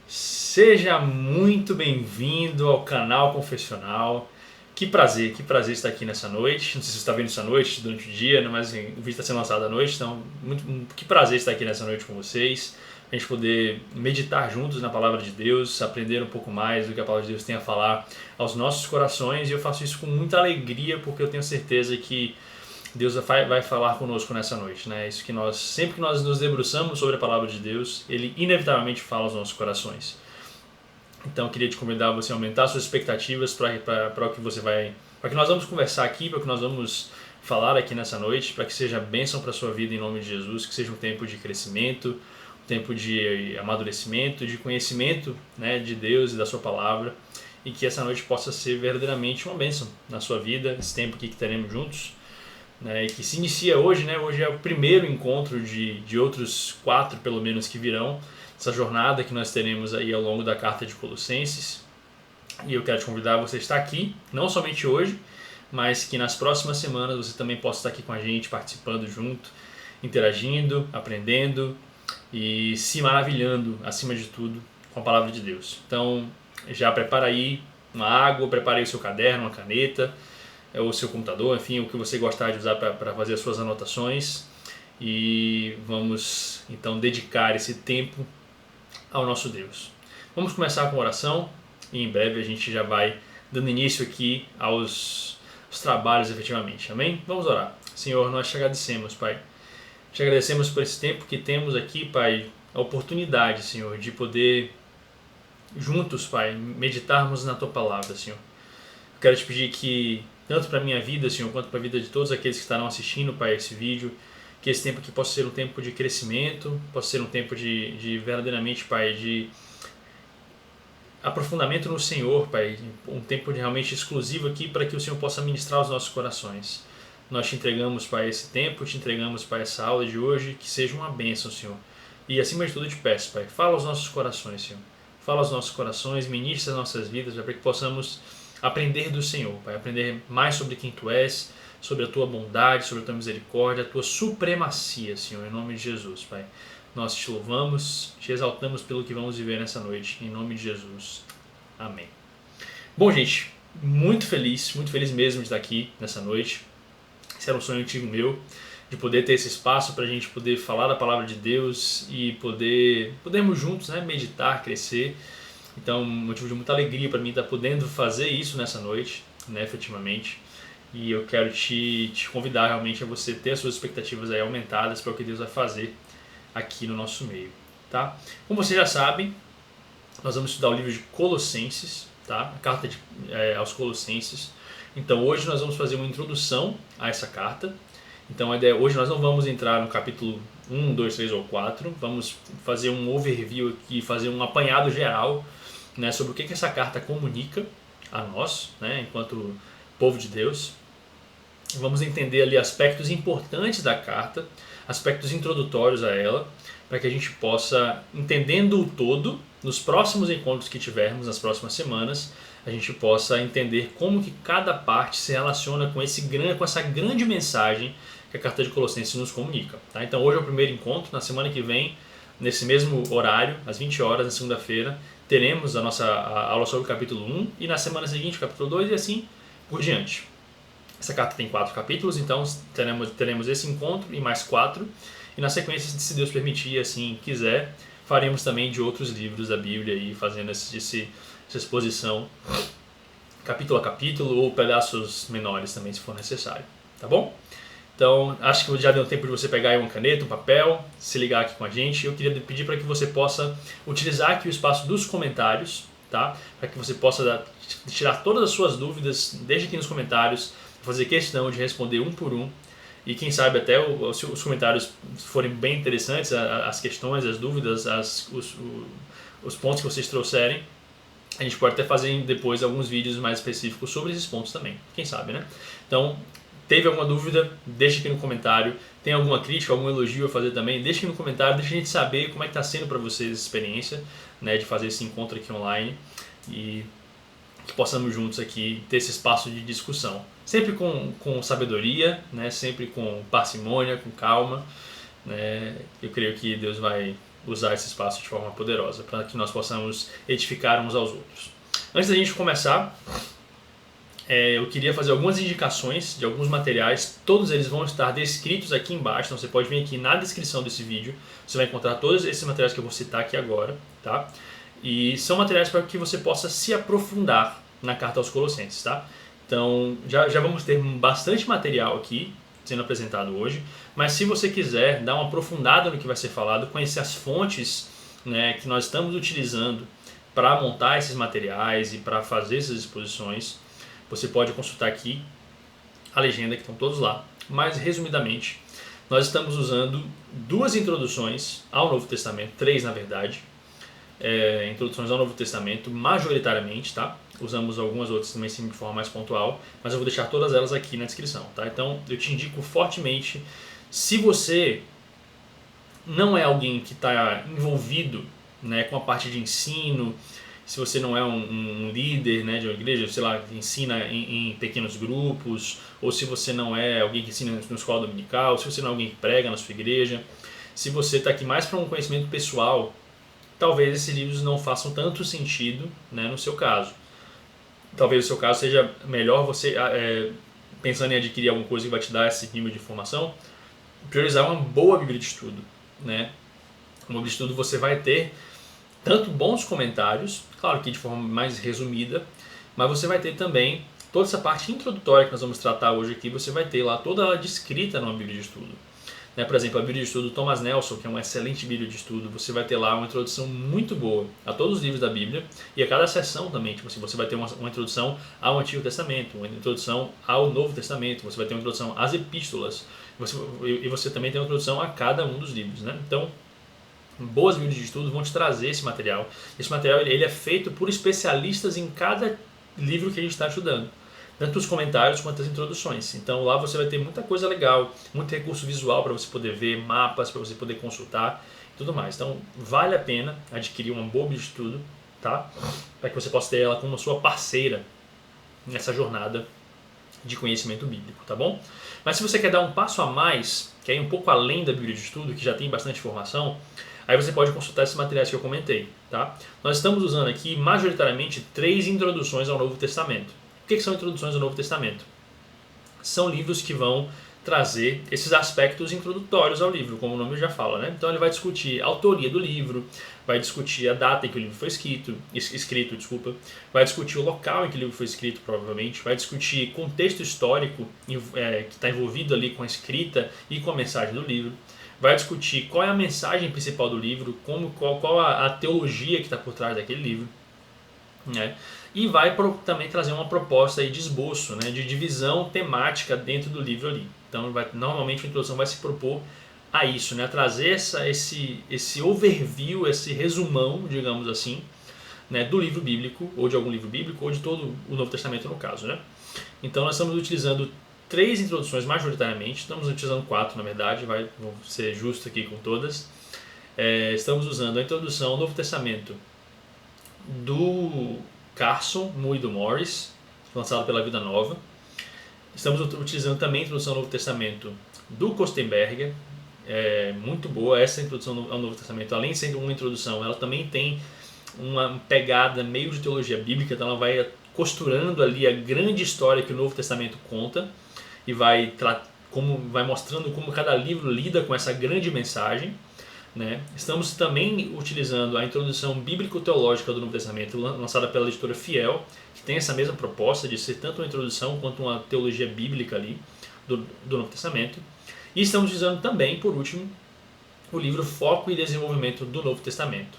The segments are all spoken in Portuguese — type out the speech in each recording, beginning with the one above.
Seja muito bem-vindo ao canal Confessional. Que prazer estar aqui nessa noite. Não sei se você está vendo essa noite, durante o dia, né? Mas assim, o vídeo está sendo lançado à noite, então que prazer estar aqui nessa noite com vocês. A gente poder meditar juntos na Palavra de Deus, aprender um pouco mais do que a Palavra de Deus tem a falar aos nossos corações. E eu faço isso com muita alegria, porque eu tenho certeza que Deus vai falar conosco nessa noite, né? Isso que sempre que nós nos debruçamos sobre a Palavra de Deus, Ele inevitavelmente fala aos nossos corações. Então eu queria te convidar a você aumentar suas expectativas para o que você vai, para que nós vamos conversar aqui, para que nós vamos falar aqui nessa noite, para que seja bênção para a sua vida em nome de Jesus, que seja um tempo de crescimento, um tempo de amadurecimento, de conhecimento, né, de Deus e da sua palavra, e que essa noite possa ser verdadeiramente uma bênção na sua vida, esse tempo aqui que teremos juntos, né, e que se inicia hoje, né? Hoje é o primeiro encontro de outros 4, pelo menos, que virão, essa jornada que nós teremos aí ao longo da carta de Colossenses. E eu quero te convidar a você estar aqui, não somente hoje, mas que nas próximas semanas você também possa estar aqui com a gente, participando junto, interagindo, aprendendo e se maravilhando, acima de tudo, com a palavra de Deus. Então, já prepara aí uma água, prepara aí o seu caderno, uma caneta, o seu computador, enfim, o que você gostar de usar para fazer as suas anotações. E vamos então dedicar esse tempo ao nosso Deus. Vamos começar com oração e em breve a gente já vai dando início aqui aos trabalhos efetivamente. Amém? Vamos orar. Senhor, nós te agradecemos, Pai. Te agradecemos por esse tempo que temos aqui, Pai, a oportunidade, Senhor, de poder juntos, Pai, meditarmos na Tua Palavra, Senhor. Eu quero te pedir que, tanto para a minha vida, Senhor, quanto para a vida de todos aqueles que estarão assistindo, Pai, esse vídeo, que esse tempo aqui possa ser um tempo de crescimento, possa ser um tempo de verdadeiramente, Pai, de aprofundamento no Senhor, Pai, um tempo de realmente exclusivo aqui para que o Senhor possa ministrar os nossos corações. Nós te entregamos, Pai, esse tempo, te entregamos, Pai, essa aula de hoje, que seja uma bênção, Senhor. E acima de tudo eu te peço, Pai, fala aos nossos corações, Senhor. Fala aos nossos corações, ministra as nossas vidas, para que possamos aprender do Senhor, Pai, aprender mais sobre quem Tu és, sobre a Tua bondade, sobre a Tua misericórdia, a Tua supremacia, Senhor, em nome de Jesus, Pai. Nós te louvamos, te exaltamos pelo que vamos viver nessa noite, em nome de Jesus. Amém. Bom, gente, muito feliz mesmo de estar aqui nessa noite. Esse era um sonho antigo meu, de poder ter esse espaço para a gente poder falar da Palavra de Deus e podermos juntos, né, meditar, crescer. Então, motivo de muita alegria para mim estar podendo fazer isso nessa noite, né, efetivamente. E eu quero te convidar realmente a você ter as suas expectativas aí aumentadas para o que Deus vai fazer aqui no nosso meio, tá? Como vocês já sabem, nós vamos estudar o livro de Colossenses, tá? A carta aos Colossenses. Então, hoje nós vamos fazer uma introdução a essa carta. Então, a ideia, hoje nós não vamos entrar no capítulo 1, 2, 3 ou 4. Vamos fazer um overview aqui, fazer um apanhado geral, né, sobre o que essa carta comunica a nós, né, enquanto povo de Deus. Vamos entender ali aspectos importantes da carta, aspectos introdutórios a ela, para que a gente possa, entendendo o todo, nos próximos encontros que tivermos, nas próximas semanas, a gente possa entender como que cada parte se relaciona com essa grande mensagem que a carta de Colossenses nos comunica. Tá? Então hoje é o primeiro encontro, na semana que vem, nesse mesmo horário, às 20 horas, na segunda-feira, teremos a aula sobre o capítulo 1 e na semana seguinte o capítulo 2 e assim por diante. Essa carta tem 4 capítulos, então teremos esse encontro e mais 4. E na sequência, se Deus permitir, assim quiser, faremos também de outros livros da Bíblia, aí, fazendo essa exposição capítulo a capítulo ou pedaços menores também, se for necessário. Tá bom? Então, acho que já deu tempo de você pegar aí uma caneta, um papel, se ligar aqui com a gente. Eu queria pedir para que você possa utilizar aqui o espaço dos comentários, tá? Para que você possa tirar todas as suas dúvidas, deixe aqui nos comentários, fazer questão de responder um por um. E quem sabe até se os comentários forem bem interessantes, as questões, as dúvidas, os pontos que vocês trouxerem, a gente pode até fazer depois alguns vídeos mais específicos sobre esses pontos também, quem sabe, né? Então, teve alguma dúvida? Deixa aqui no comentário. Tem alguma crítica, algum elogio a fazer também? Deixa aqui no comentário, deixa a gente saber como é que está sendo para vocês essa experiência, né, de fazer esse encontro aqui online e que possamos juntos aqui ter esse espaço de discussão. Sempre com sabedoria, né, sempre com parcimônia, com calma. Né? Eu creio que Deus vai usar esse espaço de forma poderosa, para que nós possamos edificar uns aos outros. Antes da gente começar, eu queria fazer algumas indicações de alguns materiais, todos eles vão estar descritos aqui embaixo, então você pode vir aqui na descrição desse vídeo, você vai encontrar todos esses materiais que eu vou citar aqui agora, tá? E são materiais para que você possa se aprofundar na carta aos Colossenses, tá? Então já vamos ter bastante material aqui sendo apresentado hoje, mas se você quiser dar uma aprofundada no que vai ser falado, conhecer as fontes, né, que nós estamos utilizando para montar esses materiais e para fazer essas exposições, você pode consultar aqui a legenda que estão todos lá. Mas resumidamente, nós estamos usando 2 introduções ao Novo Testamento, 3 na verdade, introduções ao Novo Testamento majoritariamente, tá? Usamos algumas outras também sim, de forma mais pontual, mas eu vou deixar todas elas aqui na descrição, tá? Então eu te indico fortemente, se você não é alguém que está envolvido, né, com a parte de ensino, se você não é um líder, né, de uma igreja, sei lá, que ensina em pequenos grupos, ou se você não é alguém que ensina na escola dominical, se você não é alguém que prega na sua igreja, se você está aqui mais para um conhecimento pessoal, talvez esses livros não façam tanto sentido, né, no seu caso. Talvez no seu caso seja melhor você, pensando em adquirir alguma coisa que vai te dar esse nível de informação, priorizar uma boa Bíblia de estudo, né? Uma Bíblia de estudo você vai ter tanto bons comentários, claro que de forma mais resumida, mas você vai ter também toda essa parte introdutória que nós vamos tratar hoje aqui, você vai ter lá toda ela descrita numa Bíblia de estudo. Né? Por exemplo, a Bíblia de estudo do Thomas Nelson, que é uma excelente Bíblia de estudo, você vai ter lá uma introdução muito boa a todos os livros da Bíblia e a cada seção também, tipo assim, você vai ter uma introdução ao Antigo Testamento, uma introdução ao Novo Testamento, você vai ter uma introdução às epístolas, e você também tem uma introdução a cada um dos livros. Né? Então, boas Bíblias de estudo vão te trazer esse material. Esse material ele é feito por especialistas em cada livro que a gente está estudando, tanto os comentários quanto as introduções. Então lá você vai ter muita coisa legal, muito recurso visual para você poder ver, mapas para você poder consultar e tudo mais. Então vale a pena adquirir uma boa Bíblia de estudo, tá? Para que você possa ter ela como sua parceira nessa jornada de conhecimento bíblico, tá bom? Mas se você quer dar um passo a mais, que é um pouco além da Bíblia de estudo, que já tem bastante informação, aí você pode consultar esses materiais que eu comentei, tá? Nós estamos usando aqui majoritariamente 3 introduções ao Novo Testamento. O que são introduções ao Novo Testamento? São livros que vão trazer esses aspectos introdutórios ao livro, como o nome já fala, né? Então ele vai discutir a autoria do livro, vai discutir a data em que o livro foi escrito, vai discutir o local em que o livro foi escrito, provavelmente, vai discutir contexto histórico que está envolvido ali com a escrita e com a mensagem do livro, vai discutir qual é a mensagem principal do livro, qual a teologia que está por trás daquele livro, né? E vai também trazer uma proposta aí de esboço, né, de divisão temática dentro do livro ali. Então normalmente a introdução vai se propor a isso, né, a trazer esse overview, esse resumão, digamos assim, né, do livro bíblico, ou de algum livro bíblico, ou de todo o Novo Testamento no caso. Né? Então nós estamos utilizando 3 introduções majoritariamente, estamos utilizando 4 na verdade, vou ser justo aqui com todas. Estamos usando a introdução ao Novo Testamento do Carson, Moore e do Morris, lançado pela Vida Nova. Estamos utilizando também a introdução ao Novo Testamento do Kostenberger, muito boa essa introdução ao Novo Testamento. Além de ser uma introdução, ela também tem uma pegada meio de teologia bíblica, então ela vai costurando ali a grande história que o Novo Testamento conta e vai mostrando como cada livro lida com essa grande mensagem. Né? Estamos também utilizando a introdução bíblico-teológica do Novo Testamento, lançada pela editora Fiel, que tem essa mesma proposta de ser tanto uma introdução quanto uma teologia bíblica ali do Novo Testamento. E estamos utilizando também, por último, o livro Foco e Desenvolvimento do Novo Testamento.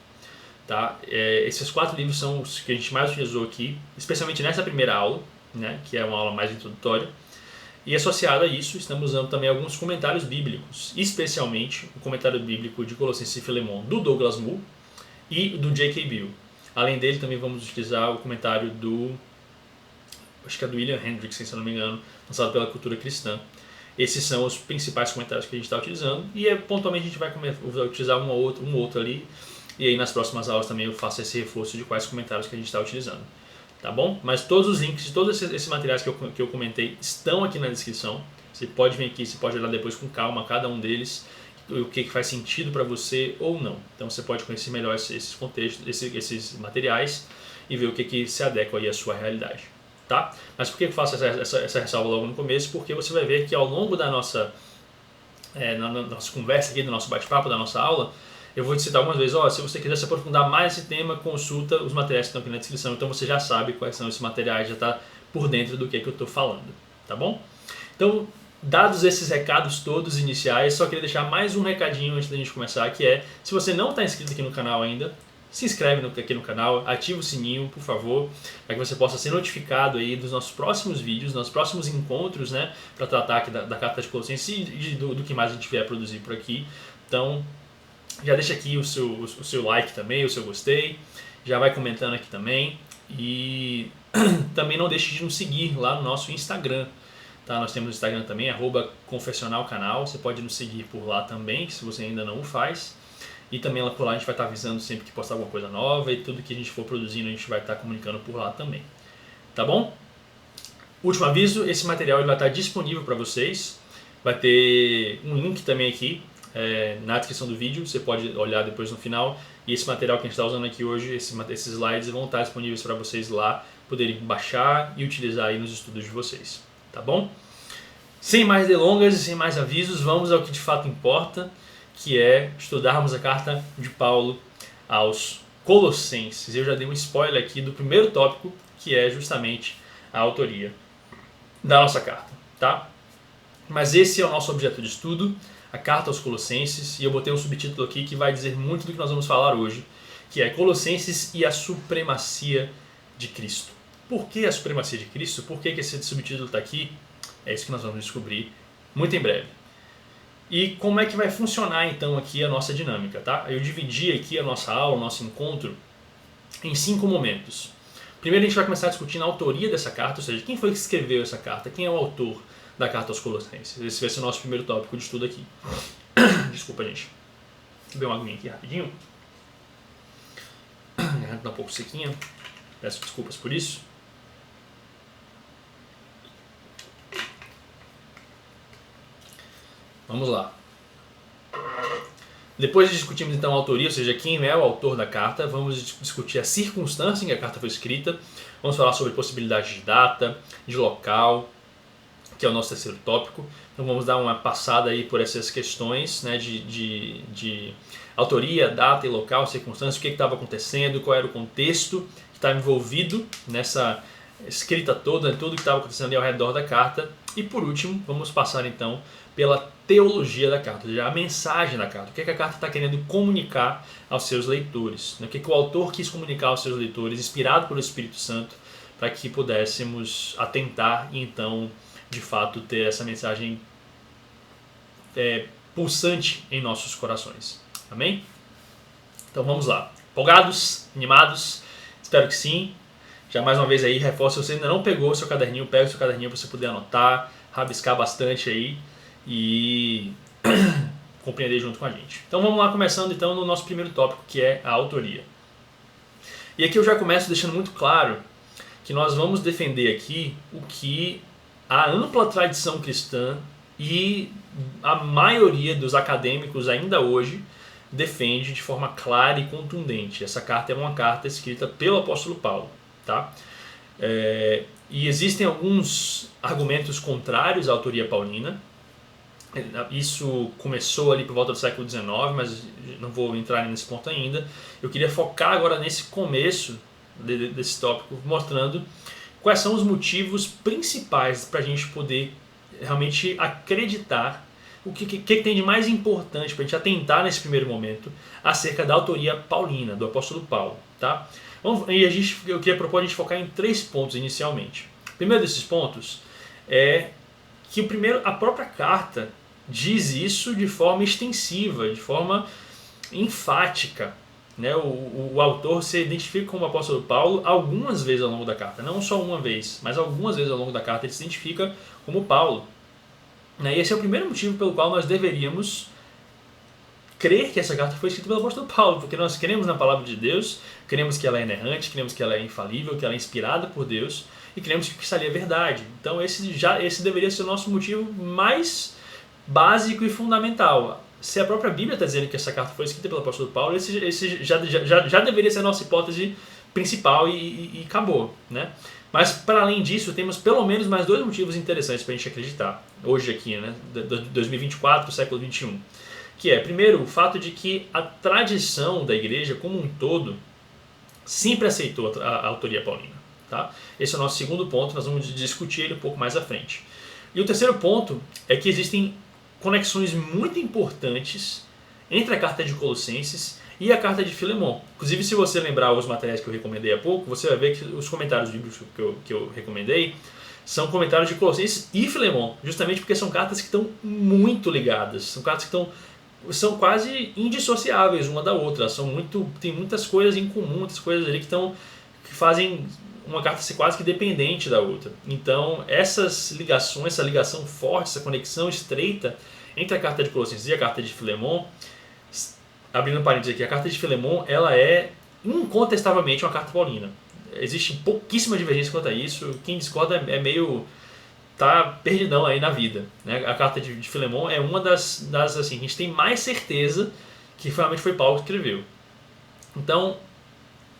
Tá? Esses 4 livros são os que a gente mais utilizou aqui, especialmente nessa primeira aula, né, que é uma aula mais introdutória. E associado a isso, estamos usando também alguns comentários bíblicos, especialmente o comentário bíblico de Colossenses e Filemon do Douglas Moo e do J.K. Bill. Além dele, também vamos utilizar o comentário do William Hendrickson, se eu não me engano, lançado pela Cultura Cristã. Esses são os principais comentários que a gente está utilizando e pontualmente a gente vai utilizar um outro ali, e aí nas próximas aulas também eu faço esse reforço de quais comentários que a gente está utilizando. Tá bom? Mas todos os links de todos esses materiais que eu comentei estão aqui na descrição. Você pode vir aqui, você pode olhar depois com calma cada um deles. o que faz sentido para você ou não. Então você pode conhecer melhor esses contextos, esses materiais e ver o que se adequa aí à sua realidade. Tá? Mas por que eu faço essa ressalva logo no começo? Porque você vai ver que ao longo da nossa conversa aqui, do nosso bate-papo, da nossa aula, eu vou te citar algumas vezes, se você quiser se aprofundar mais nesse tema, consulta os materiais que estão aqui na descrição, então você já sabe quais são esses materiais, já está por dentro do que eu estou falando, tá bom? Então, dados esses recados todos iniciais, só queria deixar mais um recadinho antes da gente começar, que é, se você não está inscrito aqui no canal ainda, se inscreve aqui no canal, ativa o sininho, por favor, para que você possa ser notificado aí dos nossos próximos vídeos, dos nossos próximos encontros, né, para tratar aqui da Carta de Colossenses e do que mais a gente vier produzir por aqui. Então, já deixa aqui o seu like também, o seu gostei, já vai comentando aqui também e também não deixe de nos seguir lá no nosso Instagram. Tá? Nós temos o Instagram também, @confessionalcanal, você pode nos seguir por lá também, se você ainda não o faz. E também por lá a gente vai estar avisando sempre que postar alguma coisa nova e tudo que a gente for produzindo a gente vai estar comunicando por lá também. Tá bom? Último aviso, esse material ele vai estar disponível para vocês. Vai ter um link também aqui na descrição do vídeo, você pode olhar depois no final. E esse material que a gente está usando aqui hoje, esses slides vão estar disponíveis para vocês lá, poderem baixar e utilizar aí nos estudos de vocês. Tá bom? Sem mais delongas e sem mais avisos, vamos ao que de fato importa, que é estudarmos a carta de Paulo aos Colossenses. Eu já dei um spoiler aqui do primeiro tópico, que é justamente a autoria da nossa carta, tá? Mas esse é o nosso objeto de estudo, a carta aos Colossenses, e eu botei um subtítulo aqui que vai dizer muito do que nós vamos falar hoje, que é Colossenses e a supremacia de Cristo. Por que a supremacia de Cristo? Por que esse subtítulo está aqui? É isso que nós vamos descobrir muito em breve. E como é que vai funcionar então aqui a nossa dinâmica, tá? Eu dividi aqui a nossa aula, o nosso encontro, em 5 momentos. Primeiro a gente vai começar discutindo a autoria dessa carta, ou seja, quem foi que escreveu essa carta, quem é o autor da carta aos Colossenses. Esse vai ser o nosso primeiro tópico de estudo aqui. Desculpa, gente. Vou beber uma aguinha aqui rapidinho. A garganta tá um pouco sequinha. Peço desculpas por isso. Vamos lá. Depois de discutirmos então a autoria, ou seja, quem é o autor da carta, vamos discutir a circunstância em que a carta foi escrita, vamos falar sobre possibilidade de data, de local, que é o nosso terceiro tópico. Então vamos dar uma passada aí por essas questões, né, de autoria, data e local, circunstância, o que estava acontecendo, qual era o contexto que estava envolvido nessa escrita toda, tudo que estava acontecendo ali ao redor da carta. E por último, vamos passar então pela teologia da carta, ou seja, a mensagem da carta, o que a carta está querendo comunicar aos seus leitores, o que o autor quis comunicar aos seus leitores, inspirado pelo Espírito Santo, para que pudéssemos atentar e então, de fato, ter essa mensagem pulsante em nossos corações. Amém? Então vamos lá. Empolgados? Animados? Espero que sim. Já mais uma vez aí, reforço, se você ainda não pegou o seu caderninho, pega o seu caderninho para você poder anotar, rabiscar bastante aí e compreender junto com a gente. Então vamos lá, começando então no nosso primeiro tópico, que é a autoria. E aqui eu já começo deixando muito claro que nós vamos defender aqui o que a ampla tradição cristã e a maioria dos acadêmicos ainda hoje defende de forma clara e contundente. Essa carta é uma carta escrita pelo apóstolo Paulo. Tá? E existem alguns argumentos contrários à autoria paulina. Isso começou ali por volta do século XIX, mas não vou entrar nesse ponto ainda. Eu queria focar agora nesse começo desse tópico, mostrando quais são os motivos principais para a gente poder realmente acreditar o que tem de mais importante para a gente atentar nesse primeiro momento acerca da autoria paulina, do apóstolo Paulo. Tá? E eu queria propor a gente focar em 3 pontos inicialmente. O primeiro desses pontos é que a própria carta diz isso de forma extensiva, de forma enfática. Né? O autor se identifica como o apóstolo Paulo algumas vezes ao longo da carta, não só uma vez, mas algumas vezes ao longo da carta ele se identifica como Paulo. E esse é o primeiro motivo pelo qual nós deveríamos crer que essa carta foi escrita pelo apóstolo Paulo, porque nós cremos na palavra de Deus, cremos que ela é inerrante, cremos que ela é infalível, que ela é inspirada por Deus e cremos que isso ali é verdade. Então esse deveria ser o nosso motivo mais básico e fundamental. se a própria Bíblia está dizendo que essa carta foi escrita pelo apóstolo Paulo, esse já deveria ser a nossa hipótese principal e acabou, né? Mas, para além disso, temos pelo menos mais 2 motivos interessantes para a gente acreditar, hoje aqui, né? 2024, século 21. Que é, primeiro, o fato de que a tradição da igreja como um todo sempre aceitou a autoria paulina. Tá? Esse é o nosso segundo ponto, nós vamos discutir ele um pouco mais à frente. E o terceiro ponto é que existem conexões muito importantes entre a carta de Colossenses e a carta de Filemon. Inclusive, se você lembrar os materiais que eu recomendei há pouco, você vai ver que os comentários bíblicos que eu recomendei são comentários de Colossenses e Filemon, justamente porque são cartas que estão muito ligadas, são cartas que são quase indissociáveis uma da outra, tem muitas coisas em comum, muitas coisas ali que fazem uma carta ser quase que dependente da outra. Então, essa ligação forte, essa conexão estreita entre a carta de Colossenses e a carta de Filemon, abrindo parênteses aqui, a carta de Filemon, ela é incontestavelmente uma carta paulina. Existe pouquíssima divergência quanto a isso, quem discorda é meio... tá perdidão aí na vida, né? A carta de Filemon é uma das assim, a gente tem mais certeza que realmente foi Paulo que escreveu. Então,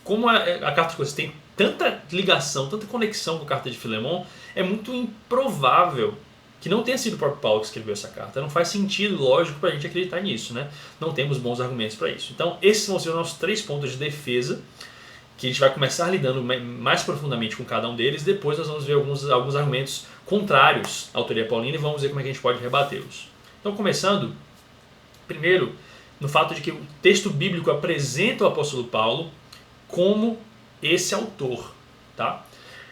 como a carta de Colossenses tem tanta ligação, tanta conexão com a carta de Filemon, é muito improvável que não tenha sido o próprio Paulo que escreveu essa carta. Não faz sentido, lógico, para a gente acreditar nisso, né? Não temos bons argumentos para isso. Então, esses vão ser os nossos 3 pontos de defesa, que a gente vai começar lidando mais profundamente com cada um deles. Depois nós vamos ver alguns argumentos contrários à autoria paulina e vamos ver como é que a gente pode rebatê-los. Então, começando, primeiro, no fato de que o texto bíblico apresenta o apóstolo Paulo como esse autor, tá?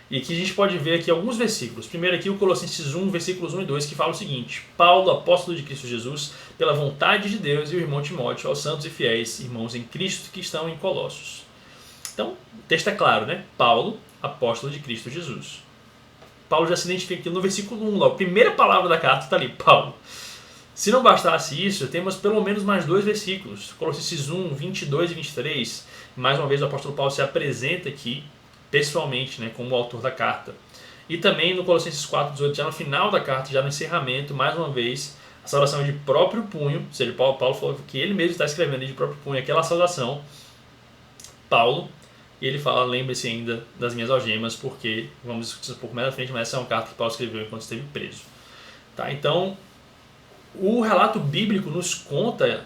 E que a gente pode ver aqui alguns versículos. Primeiro aqui o Colossenses 1, versículos 1 e 2, que fala o seguinte: Paulo, apóstolo de Cristo Jesus, pela vontade de Deus, e o irmão Timóteo, aos santos e fiéis irmãos em Cristo que estão em Colossos. Então, o texto é claro, né? Paulo, apóstolo de Cristo Jesus. Paulo já se identifica aqui no versículo 1, lá, a primeira palavra da carta está ali, Paulo. Se não bastasse isso, temos pelo menos mais 2 versículos. Colossenses 1, 22 e 23. Mais uma vez o apóstolo Paulo se apresenta aqui, pessoalmente, né, como o autor da carta. E também no Colossenses 4, 18, já no final da carta, já no encerramento, mais uma vez, a saudação é de próprio punho, ou seja, Paulo falou que ele mesmo está escrevendo de próprio punho aquela saudação, Paulo, e ele fala, lembre-se ainda das minhas algemas, porque, vamos discutir um pouco mais à frente, mas essa é uma carta que Paulo escreveu enquanto esteve preso. Tá, então, o relato bíblico nos conta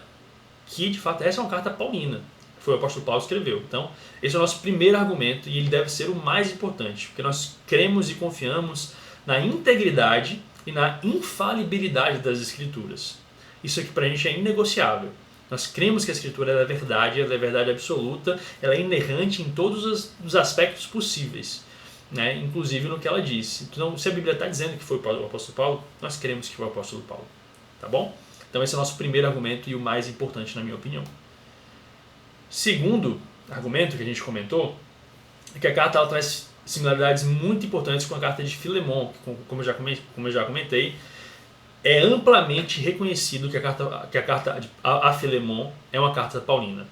que, de fato, essa é uma carta paulina, que foi o apóstolo Paulo que escreveu. Então, esse é o nosso primeiro argumento, e ele deve ser o mais importante, porque nós cremos e confiamos na integridade e na infalibilidade das Escrituras. Isso aqui para a gente é inegociável. Nós cremos que a Escritura é verdade, ela é verdade absoluta, ela é inerrante em todos os aspectos possíveis, né? Inclusive no que ela disse. Então, se a Bíblia está dizendo que foi o apóstolo Paulo, nós cremos que foi o apóstolo Paulo. Tá bom? Então esse é o nosso primeiro argumento e o mais importante na minha opinião. Segundo argumento que a gente comentou é que a carta ela traz similaridades muito importantes com a carta de Filemon, que, como eu já comentei, é amplamente reconhecido que a carta a Filemon é uma carta paulina,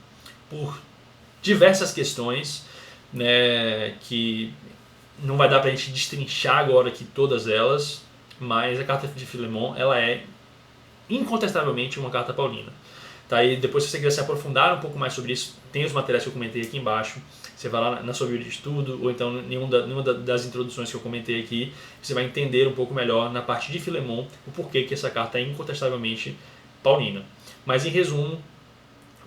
por diversas questões, né, que não vai dar para a gente destrinchar agora aqui todas elas, mas a carta de Filemon ela é incontestavelmente uma carta paulina. Tá? E depois, se você quiser se aprofundar um pouco mais sobre isso, tem os materiais que eu comentei aqui embaixo. Você vai lá na sua Bíblia de estudo, ou então nenhuma das introduções que eu comentei aqui, você vai entender um pouco melhor na parte de Filemon o porquê que essa carta é incontestavelmente paulina. Mas em resumo,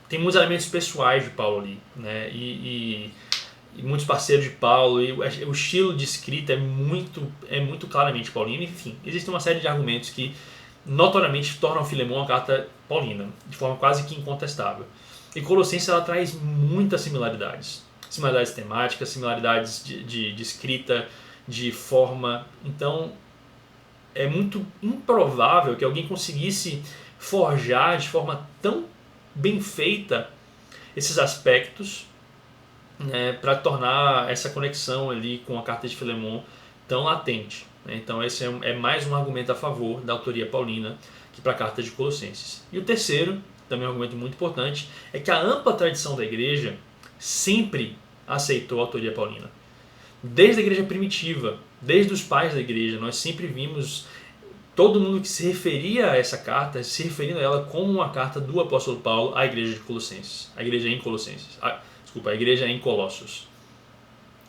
tem muitos elementos pessoais de Paulo ali, né? E muitos parceiros de Paulo, e o estilo de escrita é muito claramente paulino. Enfim, existe uma série de argumentos que notoriamente tornam Filemon uma carta paulina, de forma quase que incontestável. E Colossenses ela traz muitas similaridades temáticas, similaridades de escrita, de forma. Então é muito improvável que alguém conseguisse forjar de forma tão bem feita esses aspectos, né, para tornar essa conexão ali com a carta de Filemon tão latente. Então esse é mais um argumento a favor da autoria paulina que para a carta de Colossenses. E o terceiro, também um argumento muito importante, é que a ampla tradição da igreja sempre aceitou a autoria paulina. Desde a igreja primitiva, desde os pais da igreja, nós sempre vimos todo mundo que se referia a essa carta, se referindo a ela como uma carta do apóstolo Paulo à igreja de Colossenses, a igreja em Colossenses, a igreja em Colossos.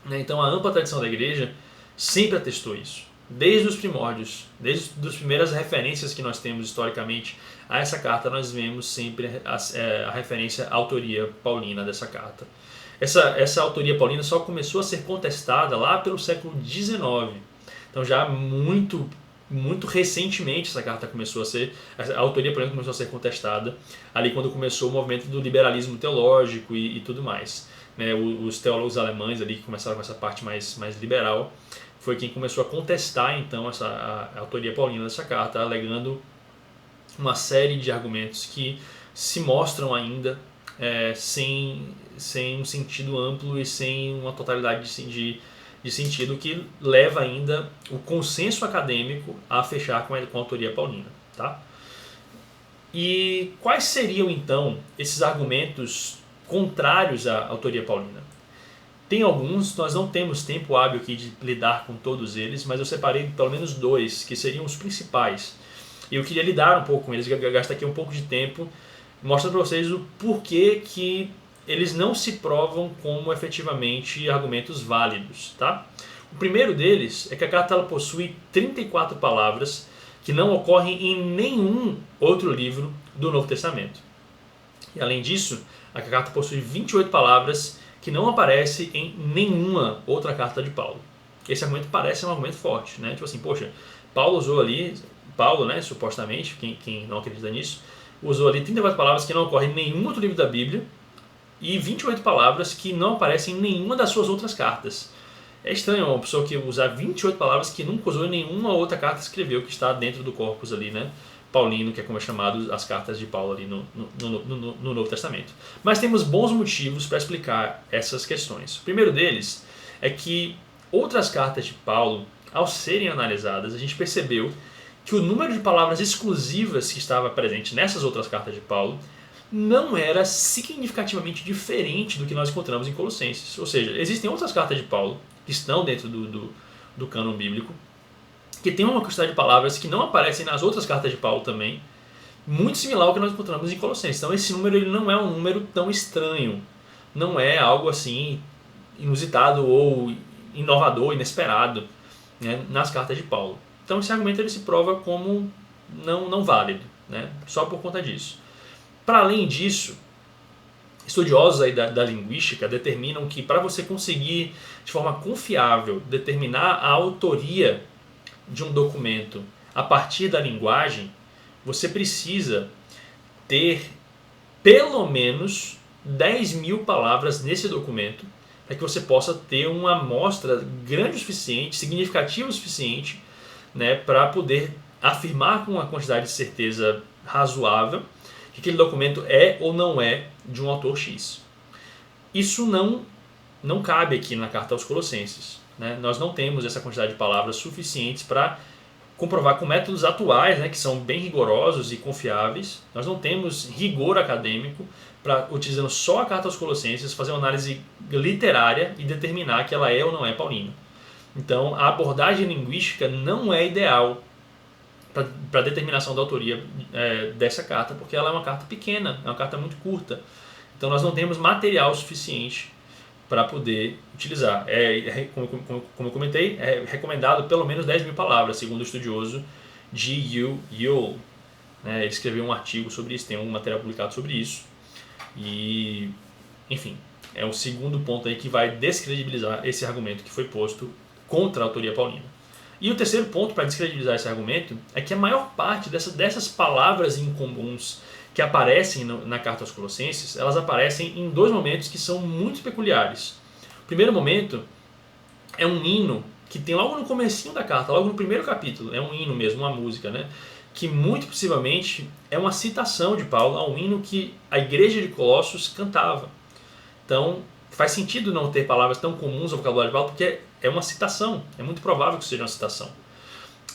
Então a ampla tradição da igreja sempre atestou isso, desde os primórdios, desde as primeiras referências que nós temos historicamente a essa carta, nós vemos sempre a referência à autoria paulina dessa carta. Essa autoria paulina só começou a ser contestada lá pelo século XIX, então já muito recentemente essa carta começou a autoria paulina começou a ser contestada, ali quando começou o movimento do liberalismo teológico e tudo mais. Né, os teólogos alemães ali que começaram com essa parte mais liberal, foi quem começou a contestar então a autoria paulina dessa carta, alegando uma série de argumentos que se mostram ainda sem um sentido amplo e sem uma totalidade de sentido, que leva ainda o consenso acadêmico a fechar com a autoria paulina. Tá? E quais seriam então esses argumentos contrários à autoria paulina? Tem alguns, nós não temos tempo hábil aqui de lidar com todos eles, mas eu separei pelo menos 2, que seriam os principais. E eu queria lidar um pouco com eles, gastar aqui um pouco de tempo, mostrando para vocês o porquê que eles não se provam como efetivamente argumentos válidos. Tá? O primeiro deles é que a carta ela possui 34 palavras que não ocorrem em nenhum outro livro do Novo Testamento. E além disso, a carta possui 28 palavras que não aparecem em nenhuma outra carta de Paulo. Esse argumento parece um argumento forte, né? Tipo assim, poxa, Paulo usou ali, né, supostamente, quem não acredita nisso, usou ali 34 palavras que não ocorrem em nenhum outro livro da Bíblia e 28 palavras que não aparecem em nenhuma das suas outras cartas. É estranho uma pessoa que usar 28 palavras que nunca usou em nenhuma outra carta que escreveu, que está dentro do corpus ali, né? Paulino, que é como é chamado as cartas de Paulo ali no Novo Testamento. Mas temos bons motivos para explicar essas questões. O primeiro deles é que outras cartas de Paulo, ao serem analisadas, a gente percebeu que o número de palavras exclusivas que estava presente nessas outras cartas de Paulo não era significativamente diferente do que nós encontramos em Colossenses. Ou seja, existem outras cartas de Paulo que estão dentro do cânon bíblico, que tem uma quantidade de palavras que não aparecem nas outras cartas de Paulo também, muito similar ao que nós encontramos em Colossenses. Então esse número ele não é um número tão estranho, não é algo assim inusitado ou inovador, inesperado, né, nas cartas de Paulo. Então esse argumento ele se prova como não válido, né, só por conta disso. Para além disso, estudiosos aí da linguística determinam que para você conseguir de forma confiável determinar a autoria de um documento a partir da linguagem, você precisa ter pelo menos 10.000 palavras nesse documento para que você possa ter uma amostra grande o suficiente, significativa o suficiente, né, para poder afirmar com uma quantidade de certeza razoável que aquele documento é ou não é de um autor X. Isso não cabe aqui na carta aos Colossenses. Né? Nós não temos essa quantidade de palavras suficientes para comprovar com métodos atuais, né, que são bem rigorosos e confiáveis. Nós não temos rigor acadêmico para, utilizando só a carta aos Colossenses, fazer uma análise literária e determinar que ela é ou não é paulina. Então, a abordagem linguística não é ideal para a determinação da autoria dessa carta, porque ela é uma carta pequena, é uma carta muito curta. Então, nós não temos material suficiente para poder utilizar. Como eu comentei, é recomendado pelo menos 10.000 palavras, segundo o estudioso G.U. Yule. Ele escreveu um artigo sobre isso, tem um material publicado sobre isso. E, enfim, é o segundo ponto aí que vai descredibilizar esse argumento que foi posto contra a autoria paulina. E o terceiro ponto para descredibilizar esse argumento é que a maior parte dessas palavras incomuns que aparecem na carta aos Colossenses, elas aparecem em 2 momentos que são muito peculiares. O primeiro momento é um hino que tem logo no comecinho da carta, logo no primeiro capítulo, é um hino mesmo, uma música, né? Que muito possivelmente é uma citação de Paulo a um hino que a igreja de Colossos cantava. Então faz sentido não ter palavras tão comuns ao vocabulário de Paulo, porque é uma citação, é muito provável que seja uma citação.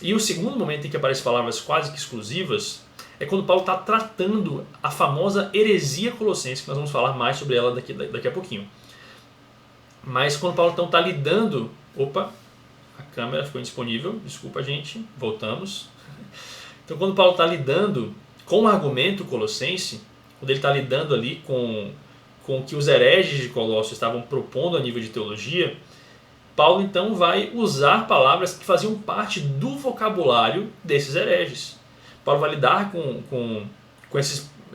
E o segundo momento em que aparecem palavras quase que exclusivas é quando Paulo está tratando a famosa heresia colossense, que nós vamos falar mais sobre ela daqui a pouquinho. Mas quando Paulo então está lidando... Opa, a câmera ficou indisponível, desculpa gente, voltamos. Então, quando Paulo está lidando com o argumento colossense, quando ele está lidando ali com o que os hereges de Colossos estavam propondo a nível de teologia, Paulo então vai usar palavras que faziam parte do vocabulário desses hereges. Paulo vai lidar com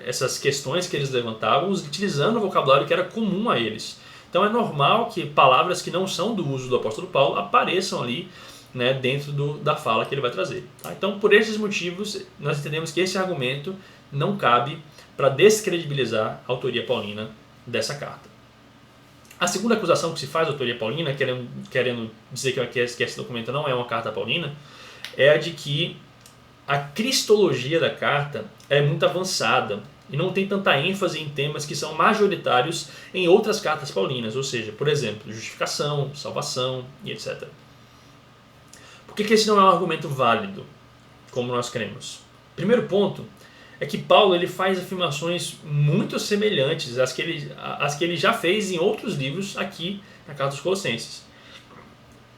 essas questões que eles levantavam, utilizando o vocabulário que era comum a eles. Então é normal que palavras que não são do uso do apóstolo Paulo apareçam ali, né, dentro da fala que ele vai trazer. Tá? Então, por esses motivos, nós entendemos que esse argumento não cabe para descredibilizar a autoria paulina dessa carta. A segunda acusação que se faz à autoria paulina, querendo dizer que esse documento não é uma carta paulina, é a de que a cristologia da carta é muito avançada e não tem tanta ênfase em temas que são majoritários em outras cartas paulinas, ou seja, por exemplo, justificação, salvação e etc. Por que esse não é um argumento válido, como nós cremos? Primeiro ponto é que Paulo ele faz afirmações muito semelhantes às que ele já fez em outros livros aqui na carta dos Colossenses.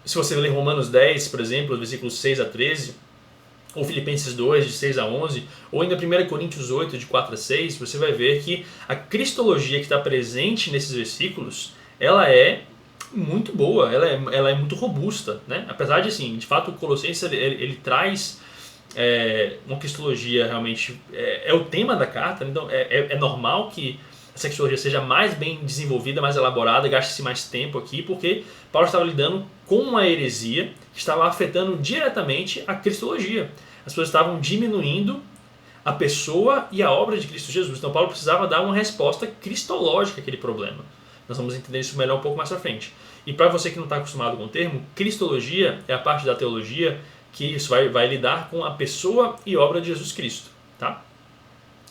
Se você ler Romanos 10, por exemplo, versículos 6 a 13, ou Filipenses 2, de 6 a 11, ou ainda 1 Coríntios 8, de 4 a 6, você vai ver que a cristologia que está presente nesses versículos, ela é muito boa, ela é muito robusta, né? Apesar de, assim, de fato, o Colossenses ele traz uma cristologia realmente, é o tema da carta, então é normal que essa cristologia seja mais bem desenvolvida, mais elaborada, gaste-se mais tempo aqui, porque Paulo estava lidando com uma heresia que estava afetando diretamente a cristologia. As pessoas estavam diminuindo a pessoa e a obra de Cristo Jesus. Então Paulo precisava dar uma resposta cristológica àquele problema. Nós vamos entender isso melhor um pouco mais pra frente. E para você que não está acostumado com o termo, cristologia é a parte da teologia que isso vai lidar com a pessoa e obra de Jesus Cristo. Tá?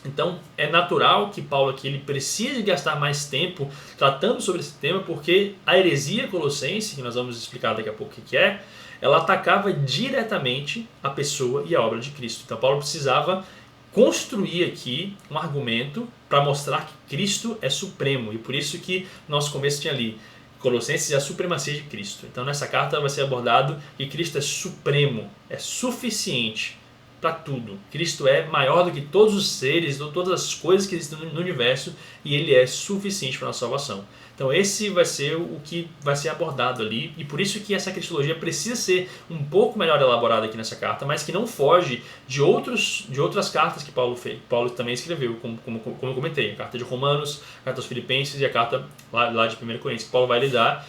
Então é natural que Paulo aqui ele precise gastar mais tempo tratando sobre esse tema, porque a heresia colossense, que nós vamos explicar daqui a pouco o que é, ela atacava diretamente a pessoa e a obra de Cristo. Então Paulo precisava construir aqui um argumento para mostrar que Cristo é supremo, e por isso que nosso começo tinha ali Colossenses é a supremacia de Cristo. Então nessa carta vai ser abordado que Cristo é supremo, é suficiente para tudo. Cristo é maior do que todos os seres, todas as coisas que existem no universo, e ele é suficiente para a nossa salvação. Então esse vai ser o que vai ser abordado ali, e por isso que essa cristologia precisa ser um pouco melhor elaborada aqui nessa carta, mas que não foge de outras cartas que Paulo fez. Paulo também escreveu, como eu comentei, a carta de Romanos, a carta aos Filipenses e a carta lá de 1 Coríntios, que Paulo vai lidar,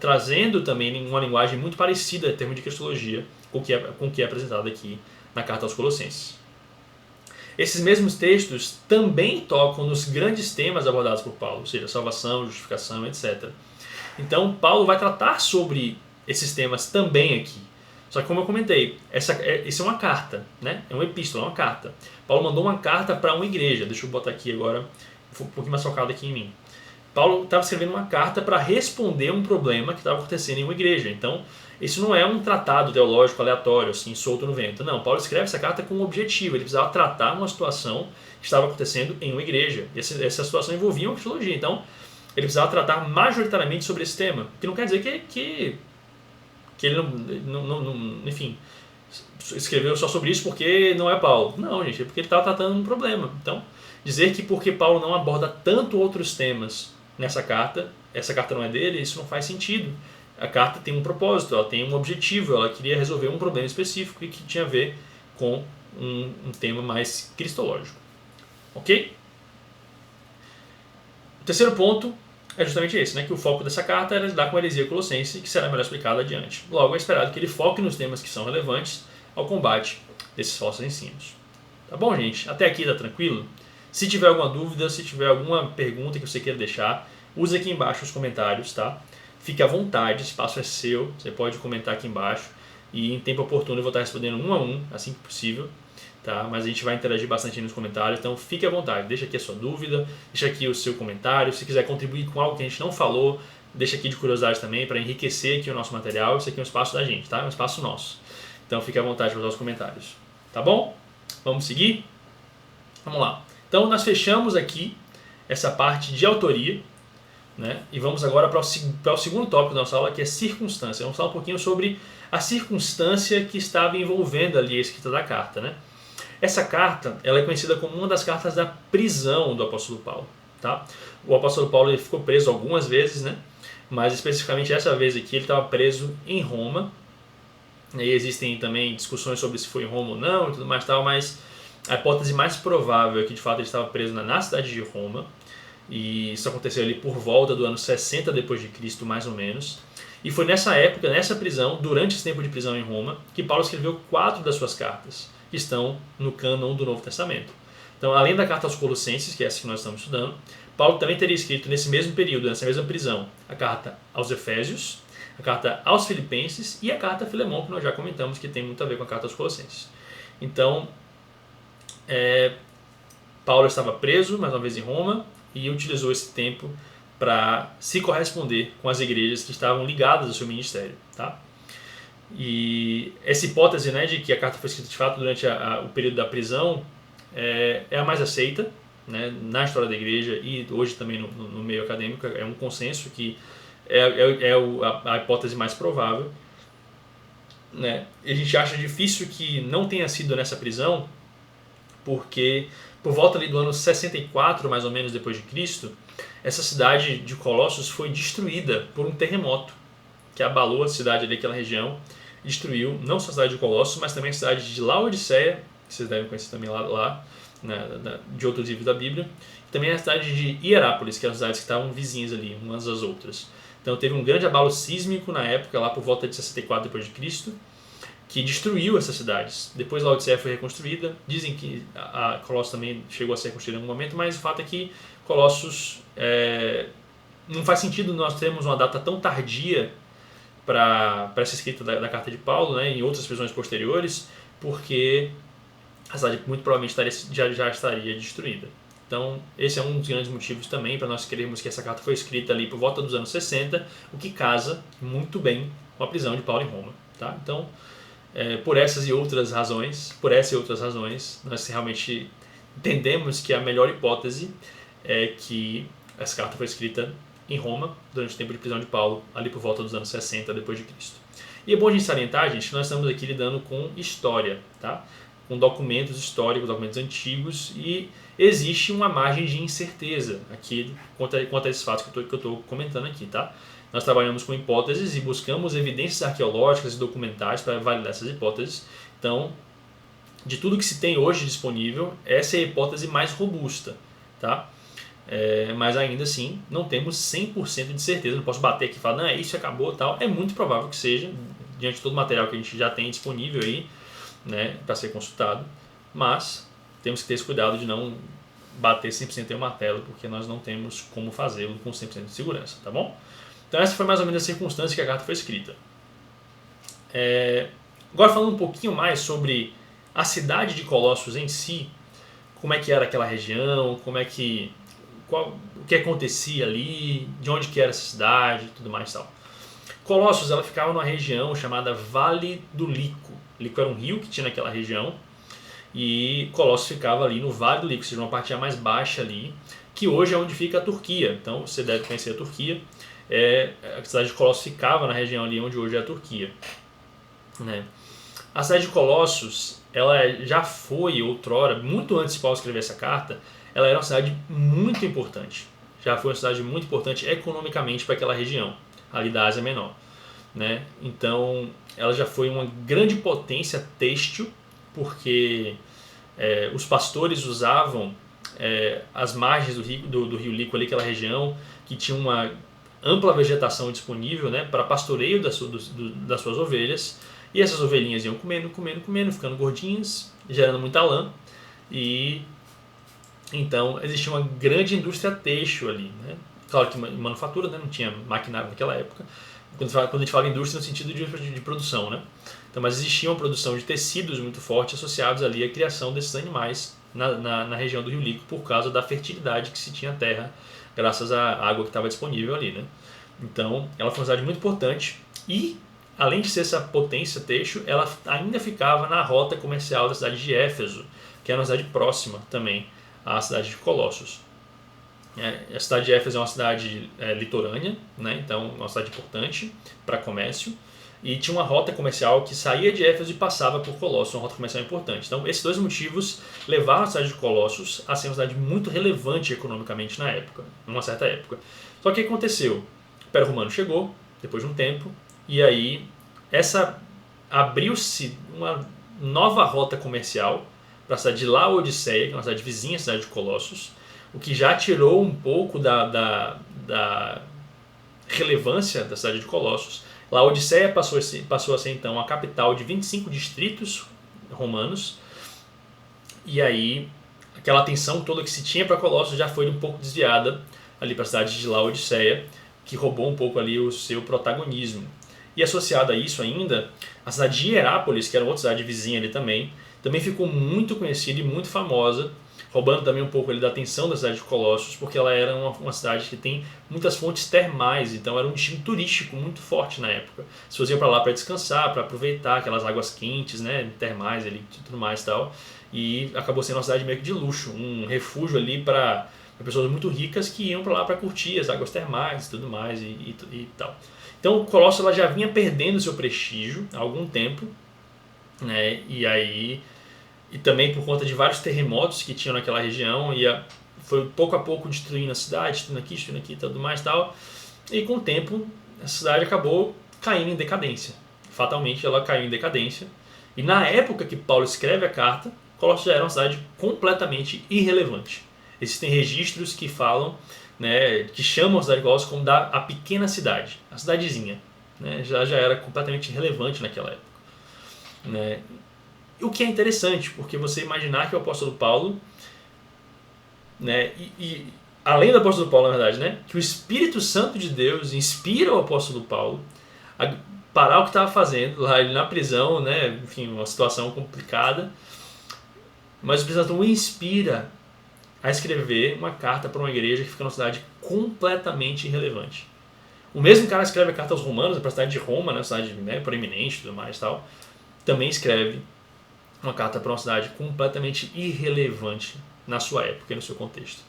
trazendo também uma linguagem muito parecida em termos de cristologia com o que é apresentado aqui na carta aos Colossenses. Esses mesmos textos também tocam nos grandes temas abordados por Paulo, ou seja, salvação, justificação, etc. Então, Paulo vai tratar sobre esses temas também aqui. Só que, como eu comentei, isso é uma carta, né? É uma epístola, é uma carta. Paulo mandou uma carta para uma igreja. Deixa eu botar aqui agora, um pouquinho mais focado aqui em mim. Paulo estava escrevendo uma carta para responder um problema que estava acontecendo em uma igreja. Então, isso não é um tratado teológico aleatório, assim, solto no vento. Não, Paulo escreve essa carta com um objetivo. Ele precisava tratar uma situação que estava acontecendo em uma igreja. E essa situação envolvia uma cristologia. Então, ele precisava tratar majoritariamente sobre esse tema. Que não quer dizer que ele não, enfim, escreveu só sobre isso porque não é Paulo. Não, gente, é porque ele estava tratando um problema. Então, dizer que porque Paulo não aborda tanto outros temas nessa carta, essa carta não é dele, isso não faz sentido. A carta tem um propósito, ela tem um objetivo, ela queria resolver um problema específico e que tinha a ver com um tema mais cristológico. Ok? O terceiro ponto é justamente esse, né? Que o foco dessa carta era lidar com a heresia colossense, que será melhor explicado adiante. Logo, é esperado que ele foque nos temas que são relevantes ao combate desses falsos ensinos. Tá bom, gente? Até aqui tá tranquilo? Se tiver alguma dúvida, se tiver alguma pergunta que você queira deixar, use aqui embaixo os comentários, tá? Fique à vontade, o espaço é seu, você pode comentar aqui embaixo e em tempo oportuno eu vou estar respondendo um a um, assim que possível, tá? Mas a gente vai interagir bastante nos comentários, então fique à vontade, deixa aqui a sua dúvida, deixa aqui o seu comentário, se quiser contribuir com algo que a gente não falou, deixa aqui de curiosidade também para enriquecer aqui o nosso material, isso aqui é um espaço da gente, tá? É um espaço nosso, então fique à vontade para usar os comentários, tá bom? Vamos seguir? Vamos lá. Então nós fechamos aqui essa parte de autoria, né? E vamos agora para o segundo tópico da nossa aula, que é circunstância. Vamos falar um pouquinho sobre a circunstância que estava envolvendo ali a escrita da carta, né? Essa carta ela é conhecida como uma das cartas da prisão do apóstolo Paulo. Tá? O apóstolo Paulo ele ficou preso algumas vezes, né? Mas especificamente essa vez aqui ele estava preso em Roma. E existem também discussões sobre se foi em Roma ou não e tudo mais tal, mas a hipótese mais provável é que de fato ele estava preso na cidade de Roma. E isso aconteceu ali por volta do ano 60 depois de Cristo, mais ou menos. E foi nessa época, nessa prisão, durante esse tempo de prisão em Roma, que Paulo escreveu 4 das suas cartas, que estão no cânon do Novo Testamento. Então, além da carta aos Colossenses, que é essa que nós estamos estudando, Paulo também teria escrito nesse mesmo período, nessa mesma prisão, a carta aos Efésios, a carta aos Filipenses e a carta a Filemão, que nós já comentamos que tem muito a ver com a carta aos Colossenses. Então, Paulo estava preso, mais uma vez em Roma, e utilizou esse tempo para se corresponder com as igrejas que estavam ligadas ao seu ministério. Tá? E essa hipótese, né, de que a carta foi escrita de fato durante o período da prisão é a mais aceita, né, na história da igreja e hoje também no meio acadêmico. É um consenso que a hipótese mais provável. Né? A gente acha difícil que não tenha sido nessa prisão, porque por volta ali do ano 64, mais ou menos, depois de Cristo, essa cidade de Colossos foi destruída por um terremoto que abalou a cidade ali, aquela região, destruiu não só a cidade de Colossos, mas também a cidade de Laodiceia, que vocês devem conhecer também lá de outros livros da Bíblia, e também a cidade de Hierápolis, que eram cidades que estavam vizinhas ali, umas às outras. Então teve um grande abalo sísmico na época, lá por volta de 64 depois de Cristo, que destruiu essas cidades. Depois a Laodiceia foi reconstruída. Dizem que a Colossos também chegou a ser reconstruída em algum momento, mas o fato é que Colossos não faz sentido nós termos uma data tão tardia para essa escrita da carta de Paulo, né, em outras prisões posteriores, porque a cidade muito provavelmente já estaria destruída. Então, esse é um dos grandes motivos também para nós querermos que essa carta foi escrita ali por volta dos anos 60, o que casa muito bem com a prisão de Paulo em Roma. Tá? Então, por essa e outras razões, nós realmente entendemos que a melhor hipótese é que essa carta foi escrita em Roma durante o tempo de prisão de Paulo, ali por volta dos anos 60 depois de Cristo. E é bom a gente salientar, gente, que nós estamos aqui lidando com história, tá? Com documentos históricos, documentos antigos, e existe uma margem de incerteza aqui quanto a esses fatos que eu estou comentando aqui, tá? Nós trabalhamos com hipóteses e buscamos evidências arqueológicas e documentais para validar essas hipóteses. Então, de tudo que se tem hoje disponível, essa é a hipótese mais robusta, tá? Mas ainda assim, não temos 100% de certeza. Não posso bater aqui e falar, não, isso acabou, tal. É muito provável que seja, diante de todo o material que a gente já tem disponível aí, né, para ser consultado, mas temos que ter esse cuidado de não bater 100% em uma martelo, porque nós não temos como fazê-lo com 100% de segurança, tá bom? Então essa foi mais ou menos a circunstância que a carta foi escrita. Agora falando um pouquinho mais sobre a cidade de Colossos em si, como é que era aquela região, o que acontecia ali, de onde que era essa cidade e tudo mais e tal. Colossos ela ficava numa região chamada Vale do Lico. Lico era um rio que tinha naquela região, e Colossos ficava ali no Vale do Lico, ou seja, uma parte mais baixa ali, que hoje é onde fica a Turquia. Então você deve conhecer a Turquia. A cidade de Colossos ficava na região ali onde hoje é a Turquia. Né? A cidade de Colossos, ela já foi outrora, muito antes de Paulo escrever essa carta, ela era uma cidade muito importante. Já foi uma cidade muito importante economicamente para aquela região, ali da Ásia Menor. Né? Então, ela já foi uma grande potência têxtil, porque os pastores usavam as margens do rio Lico, ali, aquela região que tinha uma ampla vegetação disponível, né, para pastoreio das suas ovelhas, e essas ovelhinhas iam comendo, ficando gordinhas, gerando muita lã, e então existia uma grande indústria têxtil ali. Né? Claro que manufatura, né, não tinha maquinário naquela época, quando a gente fala indústria no sentido de produção, né? Então, mas existia uma produção de tecidos muito forte associados ali à criação desses animais na região do Rio Lico, por causa da fertilidade que se tinha a terra, graças à água que estava disponível ali, né? Então, ela foi uma cidade muito importante e, além de ser essa potência têxtil, ela ainda ficava na rota comercial da cidade de Éfeso, que era uma cidade próxima também à cidade de Colossos. A cidade de Éfeso é uma cidade litorânea, né? Então é uma cidade importante para comércio. e tinha uma rota comercial que saía de Éfeso e passava por Colossos, uma rota comercial importante. Então, esses dois motivos levaram a cidade de Colossos a ser uma cidade muito relevante economicamente na época, numa certa época. Só que o que aconteceu? O Império Romano chegou, depois de um tempo, e aí abriu-se uma nova rota comercial para a cidade de Laodiceia, que é uma cidade vizinha à cidade de Colossos, o que já tirou um pouco da relevância da cidade de Colossos. Laodiceia passou a ser então a capital de 25 distritos romanos, e aí aquela atenção toda que se tinha para Colossos já foi um pouco desviada ali para a cidade de Laodiceia, que roubou um pouco ali o seu protagonismo. E associado a isso ainda, a cidade de Hierápolis, que era outra cidade vizinha ali também ficou muito conhecida e muito famosa, roubando também um pouco ali da atenção da cidade de Colossos, porque ela era uma cidade que tem muitas fontes termais, então era um destino turístico muito forte na época. As pessoas iam para lá para descansar, para aproveitar aquelas águas quentes, né, termais ali, tudo mais e tal, e acabou sendo uma cidade meio que de luxo, um refúgio ali para pessoas muito ricas que iam para lá para curtir as águas termais e tudo mais e tal. Então Colossos ela já vinha perdendo seu prestígio há algum tempo, né, e também por conta de vários terremotos que tinham naquela região, foi pouco a pouco destruindo a cidade, destruindo aqui e tudo mais e tal. E com o tempo, a cidade acabou caindo em decadência. Fatalmente ela caiu em decadência. E na época que Paulo escreve a carta, Colossos já era uma cidade completamente irrelevante. Existem registros que falam, né, que chamam a cidade de Colossos como a pequena cidade, a cidadezinha. Né, já era completamente irrelevante naquela época. Né. O que é interessante, porque você imaginar que o apóstolo Paulo, né, e além do apóstolo Paulo, na verdade, né, que o Espírito Santo de Deus inspira o apóstolo Paulo a parar o que estava fazendo, lá ele na prisão, né, enfim, uma situação complicada, mas o Espírito Santo o inspira a escrever uma carta para uma igreja que fica numa cidade completamente irrelevante. O mesmo cara que escreve a carta aos romanos, para a cidade de Roma, né, cidade, né, proeminente e tudo mais, tal, também escreve uma carta para uma cidade completamente irrelevante na sua época e no seu contexto.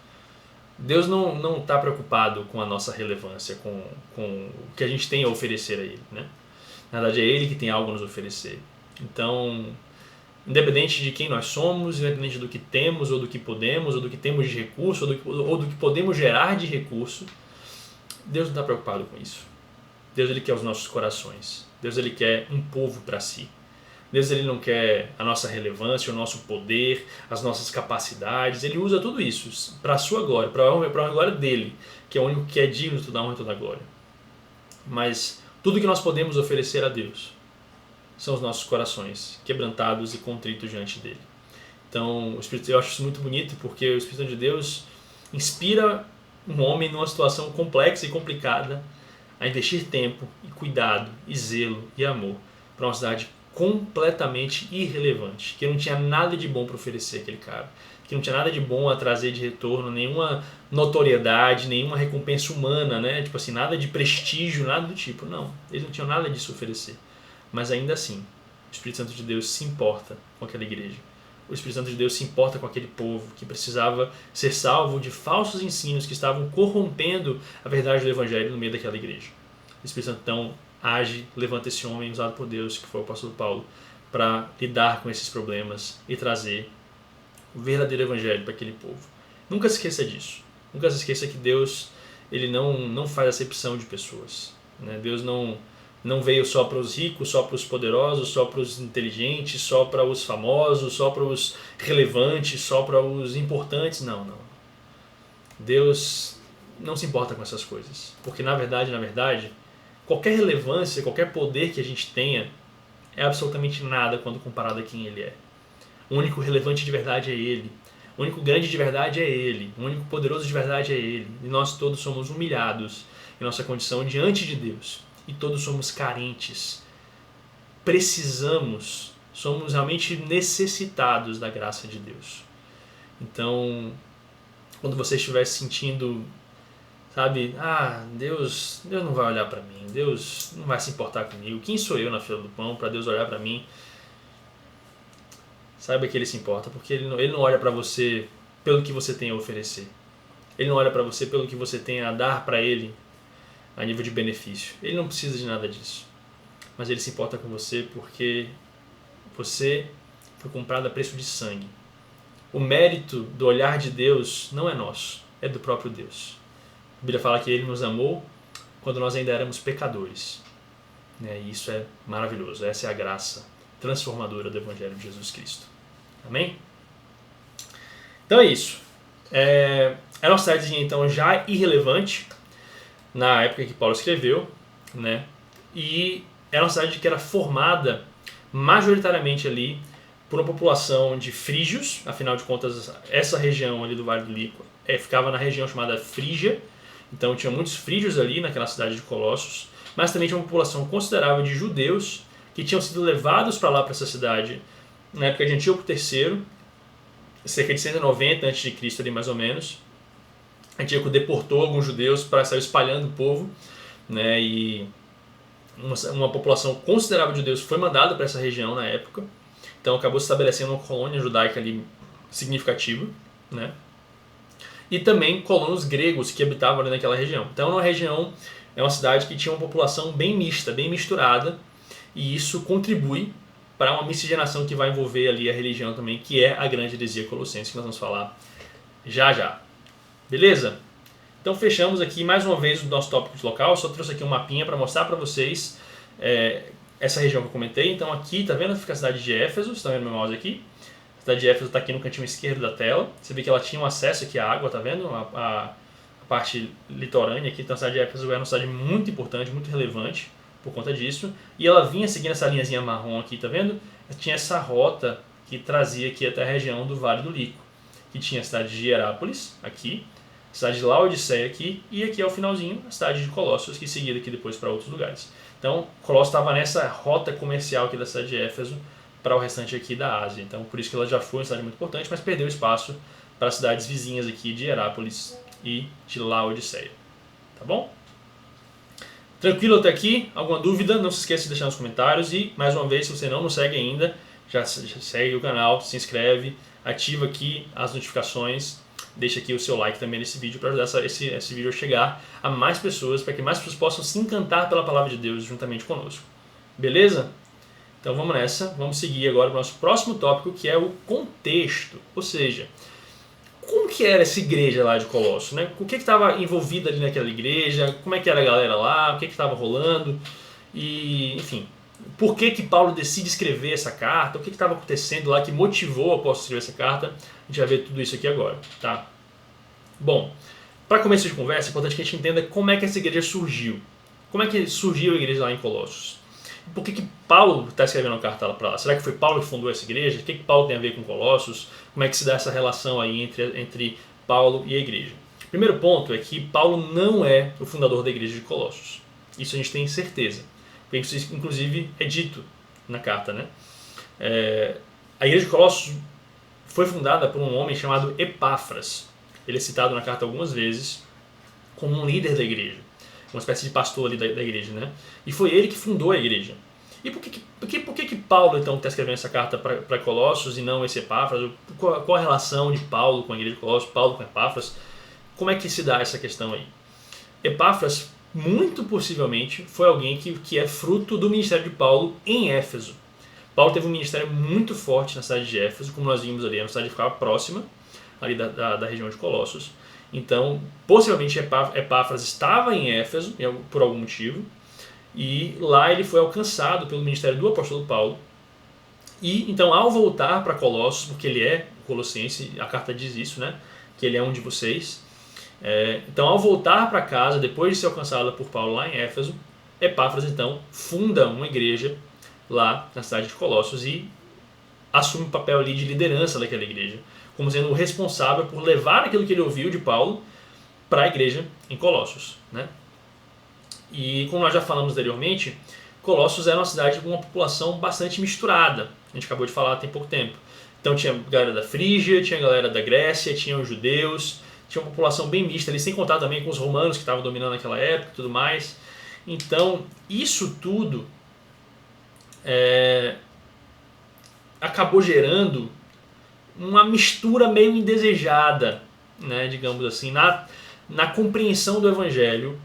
Deus não está preocupado com a nossa relevância, com o que a gente tem a oferecer a Ele. Né? Na verdade, é Ele que tem algo a nos oferecer. Então, independente de quem nós somos, independente do que temos, ou do que podemos, ou do que temos de recurso, ou do que podemos gerar de recurso, Deus não está preocupado com isso. Deus ele quer os nossos corações. Deus ele quer um povo para si. Deus ele não quer a nossa relevância, o nosso poder, as nossas capacidades. Ele usa tudo isso para a sua glória, para a glória dele, que é o único que é digno de toda a honra e toda a glória. Mas tudo que nós podemos oferecer a Deus são os nossos corações, quebrantados e contritos diante dele. Então, eu acho isso muito bonito, porque o Espírito de Deus inspira um homem numa situação complexa e complicada a investir tempo e cuidado e zelo e amor para uma cidade completamente irrelevante, que não tinha nada de bom para oferecer aquele cara, que não tinha nada de bom a trazer de retorno, nenhuma notoriedade, nenhuma recompensa humana, né? Tipo assim, nada de prestígio, nada do tipo. Não, eles não tinham nada disso a oferecer. Mas ainda assim, o Espírito Santo de Deus se importa com aquela igreja. O Espírito Santo de Deus se importa com aquele povo que precisava ser salvo de falsos ensinos que estavam corrompendo a verdade do Evangelho no meio daquela igreja. O Espírito Santo então age, levanta esse homem usado por Deus, que foi o apóstolo Paulo, para lidar com esses problemas e trazer o verdadeiro evangelho para aquele povo. Nunca se esqueça disso. Nunca se esqueça que Deus ele não faz acepção de pessoas. Né? Deus não veio só para os ricos, só para os poderosos, só para os inteligentes, só para os famosos, só para os relevantes, só para os importantes. Não. Deus não se importa com essas coisas. Porque na verdade, qualquer relevância, qualquer poder que a gente tenha é absolutamente nada quando comparado a quem Ele é. O único relevante de verdade é Ele. O único grande de verdade é Ele. O único poderoso de verdade é Ele. E nós todos somos humilhados em nossa condição diante de Deus. E todos somos carentes. Precisamos, somos realmente necessitados da graça de Deus. Então, quando você estiver se sentindo, sabe, Deus não vai olhar para mim, Deus não vai se importar comigo, quem sou eu na fila do pão para Deus olhar para mim? Saiba que Ele se importa, porque Ele não olha para você pelo que você tem a oferecer. Ele não olha para você pelo que você tem a dar para Ele a nível de benefício. Ele não precisa de nada disso. mas Ele se importa com você porque você foi comprado a preço de sangue. O mérito do olhar de Deus não é nosso, é do próprio Deus. A Bíblia fala que Ele nos amou quando nós ainda éramos pecadores. E isso é maravilhoso, essa é a graça transformadora do Evangelho de Jesus Cristo. Amém? Então é isso. Era uma cidadezinha então já irrelevante na época que Paulo escreveu, né? E era uma cidade que era formada majoritariamente ali por uma população de frígios. Afinal de contas, essa região ali do Vale do Lico ficava na região chamada Frígia, então tinha muitos frígios ali naquela cidade de Colossos, mas também tinha uma população considerável de judeus que tinham sido levados para lá, para essa cidade, na época de Antíoco III, cerca de 190 a.C. ali mais ou menos. Antíoco deportou alguns judeus para sair espalhando o povo, né, e uma população considerável de judeus foi mandada para essa região na época, então acabou se estabelecendo uma colônia judaica ali significativa, né, e também colonos gregos que habitavam ali naquela região. Então é uma cidade que tinha uma população bem mista, bem misturada, e isso contribui para uma miscigenação que vai envolver ali a religião também, que é a grande heresia colossense, que nós vamos falar já já. Beleza? Então fechamos aqui mais uma vez o nosso tópico de local. Eu só trouxe aqui um mapinha para mostrar para vocês essa região que eu comentei. Então aqui, tá vendo? Fica a cidade de Éfeso, você tá vendo meu mouse aqui? A cidade de Éfeso está aqui no cantinho esquerdo da tela. Você vê que ela tinha um acesso aqui à água, tá vendo? A parte litorânea aqui. Então a cidade de Éfeso era uma cidade muito importante, muito relevante por conta disso. E ela vinha seguindo essa linhazinha marrom aqui, tá vendo? Tinha essa rota que trazia aqui até a região do Vale do Lico, que tinha a cidade de Hierápolis, aqui, a cidade de Laodiceia aqui, e aqui ao finalzinho a cidade de Colossos, que seguia daqui depois para outros lugares. Então Colossos estava nessa rota comercial aqui da cidade de Éfeso para o restante aqui da Ásia. Então por isso que ela já foi uma cidade muito importante, mas perdeu espaço para as cidades vizinhas aqui de Hierápolis e de Laodiceia. Tá bom? Tranquilo até aqui? Alguma dúvida? Não se esqueça de deixar nos comentários e, mais uma vez, se você não nos segue ainda, já segue o canal, se inscreve, ativa aqui as notificações, deixa aqui o seu like também nesse vídeo para ajudar esse vídeo a chegar a mais pessoas, para que mais pessoas possam se encantar pela palavra de Deus juntamente conosco. Beleza? Então vamos nessa, vamos seguir agora para o nosso próximo tópico, que é o contexto, ou seja, como que era essa igreja lá de Colossos, né? O que estava envolvido ali naquela igreja, como é que era a galera lá, o que estava rolando, e enfim, por que Paulo decide escrever essa carta, o que estava acontecendo lá que motivou o apóstolo a escrever essa carta, a gente vai ver tudo isso aqui agora, tá? Bom, para começo de conversa, é importante que a gente entenda como é que essa igreja surgiu. Como é que surgiu a igreja lá em Colossos? Por que Paulo está escrevendo uma carta para lá? Será que foi Paulo que fundou essa igreja? O que Paulo tem a ver com Colossos? Como é que se dá essa relação aí entre Paulo e a igreja? O primeiro ponto é que Paulo não é o fundador da igreja de Colossos. Isso a gente tem certeza. Isso, inclusive, é dito na carta, né? A igreja de Colossos foi fundada por um homem chamado Epáfras. Ele é citado na carta algumas vezes como um líder da igreja, uma espécie de pastor ali da igreja, né? E foi ele que fundou a igreja. E por que Paulo então está escrevendo essa carta para Colossos e não esse Epáfras? Qual a relação de Paulo com a igreja de Colossos, Paulo com Epáfras? Como é que se dá essa questão aí? Epáfras, muito possivelmente, foi alguém que é fruto do ministério de Paulo em Éfeso. Paulo teve um ministério muito forte na cidade de Éfeso, como nós vimos ali, a cidade que ficava próxima ali da região de Colossos. Então, possivelmente Epáfras estava em Éfeso por algum motivo, e lá ele foi alcançado pelo ministério do apóstolo Paulo. E então, ao voltar para Colossos, porque ele é colossense, a carta diz isso, né? Que ele é um de vocês. Então, ao voltar para casa, depois de ser alcançado por Paulo lá em Éfeso, Epáfras então funda uma igreja lá na cidade de Colossos e assume um papel ali de liderança daquela igreja, como sendo o responsável por levar aquilo que ele ouviu de Paulo para a igreja em Colossos, né? E como nós já falamos anteriormente, Colossos era uma cidade com uma população bastante misturada. A gente acabou de falar tem pouco tempo. Então tinha galera da Frígia, tinha galera da Grécia, tinha os judeus, tinha uma população bem mista, sem contar também com os romanos que estavam dominando naquela época e tudo mais. Então isso tudo acabou gerando uma mistura meio indesejada, né, digamos assim, na compreensão do evangelho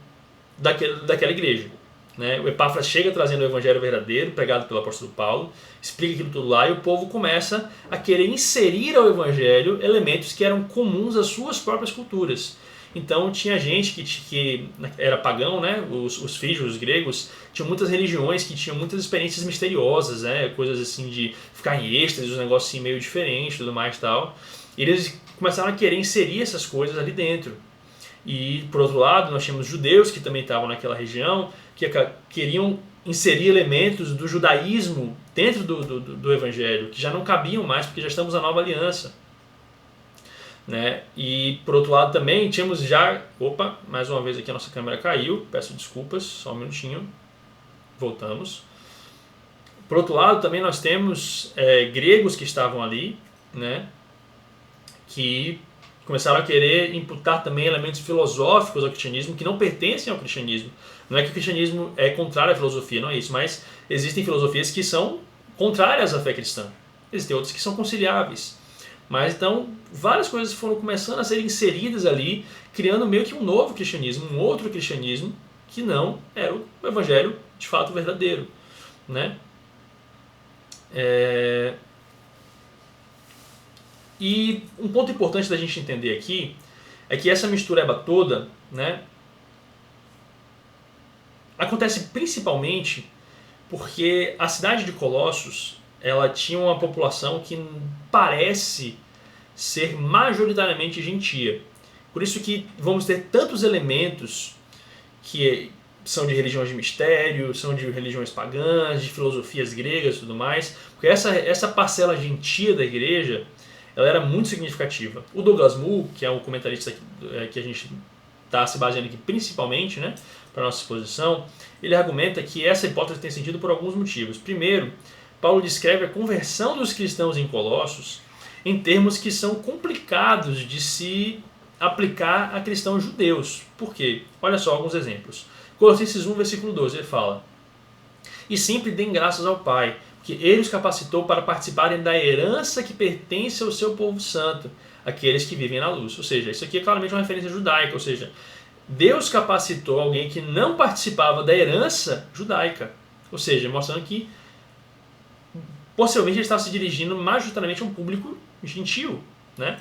daquela igreja. né? O Epáfras chega trazendo o evangelho verdadeiro, pregado pelo apóstolo Paulo, explica aquilo tudo lá e o povo começa a querer inserir ao evangelho elementos que eram comuns às suas próprias culturas. Então tinha gente que era pagão, né? Os frígios, os gregos, tinham muitas religiões que tinham muitas experiências misteriosas, né? Coisas assim de ficar em êxtase, um negócio assim meio diferente, tudo mais e tal. E eles começaram a querer inserir essas coisas ali dentro. E por outro lado, nós tínhamos judeus que também estavam naquela região, que queriam inserir elementos do judaísmo dentro do evangelho, que já não cabiam mais, porque já estamos na nova aliança. Né? E por outro lado também tínhamos já... Opa, mais uma vez aqui a nossa câmera caiu, peço desculpas, só um minutinho, voltamos. Por outro lado também nós temos gregos que estavam ali, né? Que começaram a querer imputar também elementos filosóficos ao cristianismo que não pertencem ao cristianismo. Não é que o cristianismo é contrário à filosofia, não é isso, mas existem filosofias que são contrárias à fé cristã. Existem outras que são conciliáveis. Mas então, várias coisas foram começando a ser inseridas ali, criando meio que um novo cristianismo, um outro cristianismo, que não era o evangelho de fato verdadeiro. Né? E um ponto importante da gente entender aqui é que essa mistureba toda, né, acontece principalmente porque a cidade de Colossos ela tinha uma população que parece ser majoritariamente gentia. Por isso que vamos ter tantos elementos que são de religiões de mistério, são de religiões pagãs, de filosofias gregas e tudo mais, porque essa parcela gentia da igreja ela era muito significativa. O Douglas Moo, que é um comentarista que a gente está se baseando aqui principalmente, né, para a nossa exposição, ele argumenta que essa hipótese tem sentido por alguns motivos. Primeiro, Paulo descreve a conversão dos cristãos em Colossos em termos que são complicados de se aplicar a cristãos judeus. Por quê? Olha só alguns exemplos. Colossenses 1, versículo 12, ele fala: "E sempre deem graças ao Pai, que Ele os capacitou para participarem da herança que pertence ao seu povo santo, aqueles que vivem na luz." Ou seja, isso aqui é claramente uma referência judaica, ou seja, Deus capacitou alguém que não participava da herança judaica. Ou seja, mostrando que possivelmente ele estava se dirigindo majoritariamente a um público gentil. Né?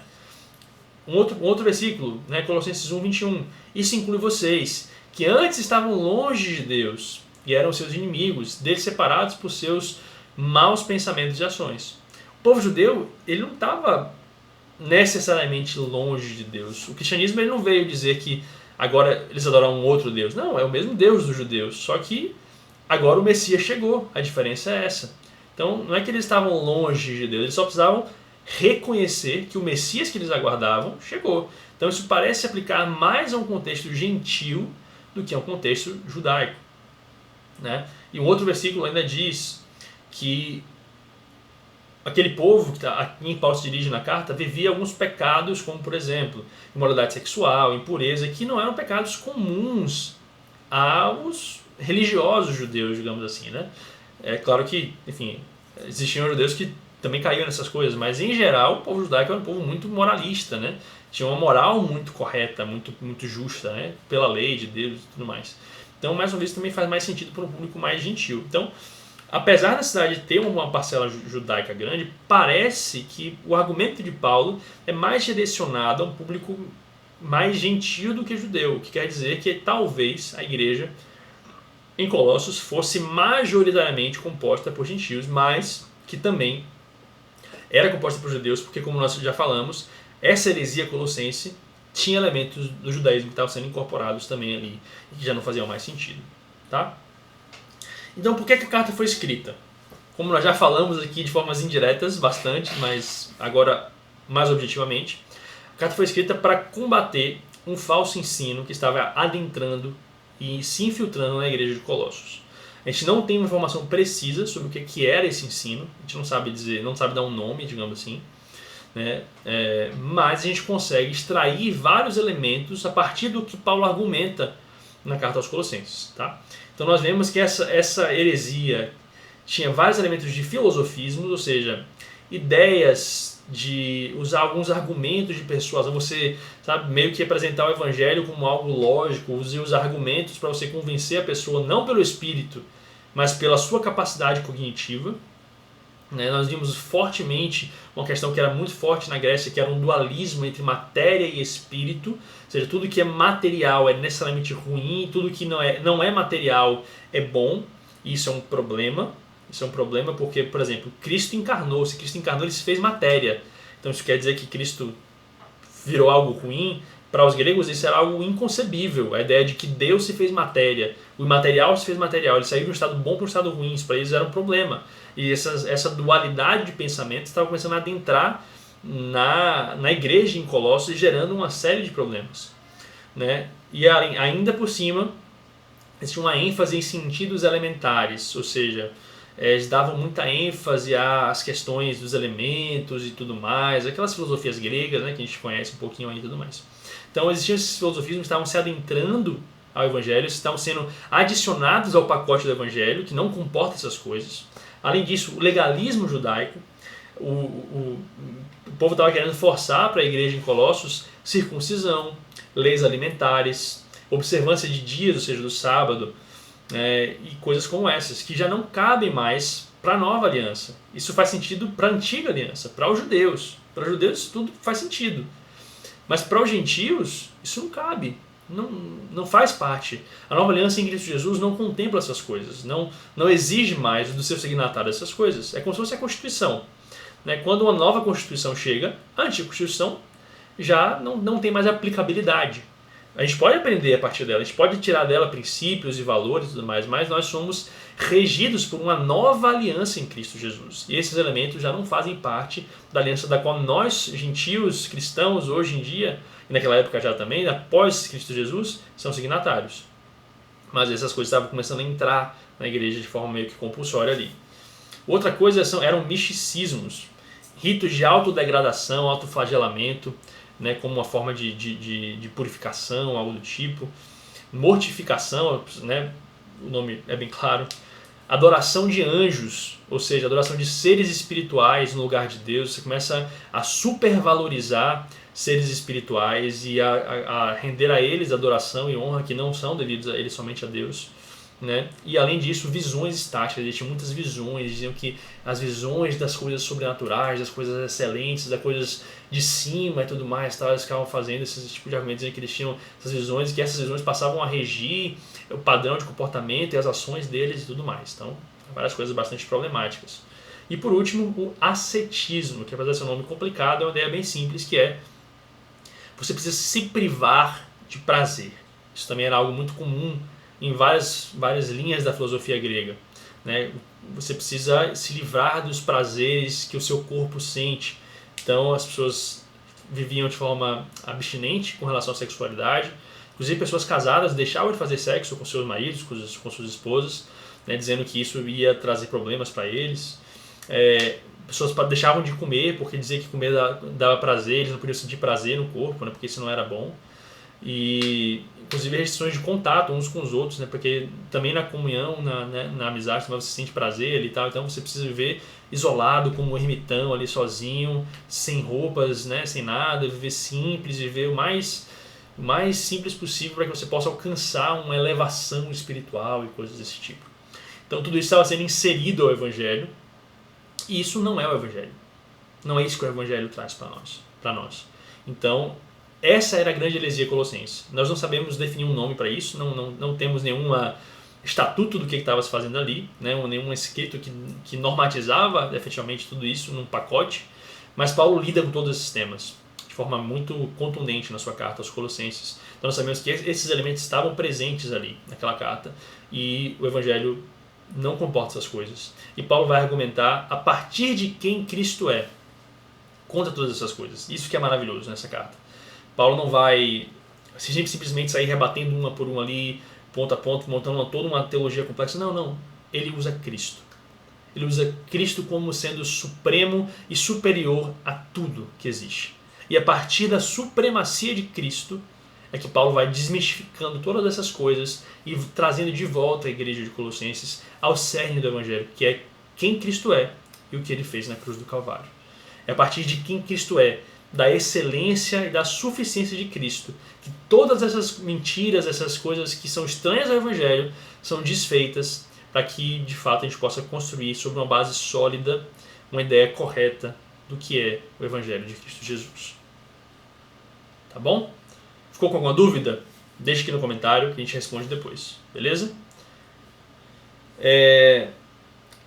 Um outro versículo, né, Colossenses 1, 21. "Isso inclui vocês, que antes estavam longe de Deus e eram seus inimigos, dele separados por seus maus pensamentos e ações." O povo judeu ele não estava necessariamente longe de Deus. O cristianismo ele não veio dizer que agora eles adoram um outro Deus. Não, é o mesmo Deus dos judeus, só que agora o Messias chegou. A diferença é essa. Então não é que eles estavam longe de Deus, eles só precisavam reconhecer que o Messias que eles aguardavam chegou. Então isso parece se aplicar mais a um contexto gentil do que a um contexto judaico. Né? E um outro versículo ainda diz que aquele povo a quem Paulo se dirige na carta vivia alguns pecados, como por exemplo, imoralidade sexual, impureza, que não eram pecados comuns aos religiosos judeus, digamos assim. Né? É claro que, enfim, existiam judeus que também caíam nessas coisas, mas em geral o povo judaico era um povo muito moralista, né? Tinha uma moral muito correta, muito justa, né? Pela lei de Deus e tudo mais. Então, mais uma vez, também faz mais sentido para um público mais gentil. Então, apesar da cidade ter uma parcela judaica grande, parece que o argumento de Paulo é mais direcionado a um público mais gentil do que judeu, o que quer dizer que talvez a igreja em Colossos fosse majoritariamente composta por gentios, mas que também era composta por judeus, porque como nós já falamos, essa heresia colossense tinha elementos do judaísmo que estavam sendo incorporados também ali, e que já não faziam mais sentido. Tá? Então por que a carta foi escrita? Como nós já falamos aqui de formas indiretas bastante, mas agora mais objetivamente, a carta foi escrita para combater um falso ensino que estava adentrando e se infiltrando na igreja de Colossos. A gente não tem uma informação precisa sobre o que era esse ensino, a gente não sabe dizer, não sabe dar um nome, digamos assim, né? Mas a gente consegue extrair vários elementos a partir do que Paulo argumenta na carta aos Colossenses. Tá? Então nós vemos que essa heresia tinha vários elementos de filosofismo, ou seja, ideias de usar alguns argumentos de persuasão, você, sabe, meio que apresentar o evangelho como algo lógico, use os argumentos para você convencer a pessoa não pelo espírito, mas pela sua capacidade cognitiva. Nós vimos fortemente uma questão que era muito forte na Grécia, que era um dualismo entre matéria e espírito, ou seja, tudo que é material é necessariamente ruim, tudo que não é material é bom, e isso é um problema. Isso é um problema porque, por exemplo, Cristo encarnou. Se Cristo encarnou, ele se fez matéria. Então isso quer dizer que Cristo virou algo ruim? Para os gregos isso era algo inconcebível. A ideia de que Deus se fez matéria, o imaterial se fez material, ele saiu de um estado bom para um estado ruim. Isso para eles era um problema. E essa dualidade de pensamento estava começando a adentrar na igreja em Colossos, gerando uma série de problemas. E ainda por cima, existia uma ênfase em sentidos elementares, ou seja, eles davam muita ênfase às questões dos elementos e tudo mais, aquelas filosofias gregas, que a gente conhece um pouquinho aí e tudo mais. Então existiam esses filosofismos que estavam se adentrando ao Evangelho, estavam sendo adicionados ao pacote do Evangelho, que não comporta essas coisas. Além disso, o legalismo judaico, o povo estava querendo forçar para a igreja em Colossos circuncisão, leis alimentares, observância de dias, ou seja, do sábado, e coisas como essas, que já não cabem mais para a nova aliança. Isso faz sentido para a antiga aliança, para os judeus. Para os judeus isso tudo faz sentido. Mas para os gentios, isso não cabe. Não faz parte. A nova aliança em Cristo Jesus não contempla essas coisas. Não exige mais do seu signatário essas coisas. É como se fosse a Constituição. Quando uma nova Constituição chega, a antiga Constituição já não tem mais aplicabilidade. A gente pode aprender a partir dela, a gente pode tirar dela princípios e valores e tudo mais, mas nós somos regidos por uma nova aliança em Cristo Jesus. E esses elementos já não fazem parte da aliança da qual nós, gentios, cristãos, hoje em dia, e naquela época já também, após Cristo Jesus, são signatários. Mas essas coisas estavam começando a entrar na igreja de forma meio que compulsória ali. Outra coisa eram misticismos, ritos de autodegradação, autoflagelamento, como uma forma de purificação, algo do tipo. Mortificação, o nome é bem claro. Adoração de anjos, ou seja, adoração de seres espirituais no lugar de Deus. Você começa a supervalorizar seres espirituais e a render a eles adoração e honra que não são devidos a eles, somente a Deus. E além disso, visões estáticas. Eles tinham muitas visões, diziam que as visões das coisas sobrenaturais, das coisas excelentes, das coisas de cima e tudo mais, eles ficavam fazendo esse tipo de argumentos, que eles tinham essas visões, que essas visões passavam a regir o padrão de comportamento e as ações deles e tudo mais. Então, várias coisas bastante problemáticas. E por último, o ascetismo, que apesar de ser um nome complicado, é uma ideia bem simples, que é você precisa se privar de prazer. Isso também era algo muito comum em várias linhas da filosofia grega. Você precisa se livrar dos prazeres que o seu corpo sente. Então as pessoas viviam de forma abstinente com relação à sexualidade. Inclusive pessoas casadas deixavam de fazer sexo com seus maridos, com suas esposas, dizendo que isso ia trazer problemas para eles. Pessoas deixavam de comer porque diziam que comer dava prazer, eles não podiam sentir prazer no corpo, porque isso não era bom. E inclusive restrições de contato uns com os outros, porque também na comunhão, na amizade, você sente prazer e tal, então você precisa viver isolado, como um ermitão ali sozinho, sem roupas, sem nada, viver simples, viver o mais simples possível para que você possa alcançar uma elevação espiritual e coisas desse tipo. Então tudo isso estava sendo inserido ao Evangelho, e isso não é o Evangelho. Não é isso que o Evangelho traz para nós. Então, essa era a grande heresia colossense. Nós não sabemos definir um nome para isso, não temos nenhum estatuto do que estava se fazendo ali, nenhum escrito que normatizava efetivamente tudo isso num pacote, mas Paulo lida com todos esses temas de forma muito contundente na sua carta aos Colossenses. Então nós sabemos que esses elementos estavam presentes ali naquela carta e o Evangelho não comporta essas coisas. E Paulo vai argumentar a partir de quem Cristo é contra todas essas coisas. Isso que é maravilhoso nessa carta. Paulo não vai simplesmente sair rebatendo uma por uma ali, ponto a ponto, montando toda uma teologia complexa. Não. Ele usa Cristo. Ele usa Cristo como sendo supremo e superior a tudo que existe. E a partir da supremacia de Cristo é que Paulo vai desmistificando todas essas coisas e trazendo de volta a igreja de Colossenses ao cerne do Evangelho, que é quem Cristo é e o que ele fez na cruz do Calvário. É a partir de quem Cristo é, da excelência e da suficiência de Cristo, que todas essas mentiras, essas coisas que são estranhas ao Evangelho, são desfeitas para que, de fato, a gente possa construir sobre uma base sólida uma ideia correta do que é o Evangelho de Cristo Jesus. Tá bom? Ficou com alguma dúvida? Deixe aqui no comentário que a gente responde depois. Beleza?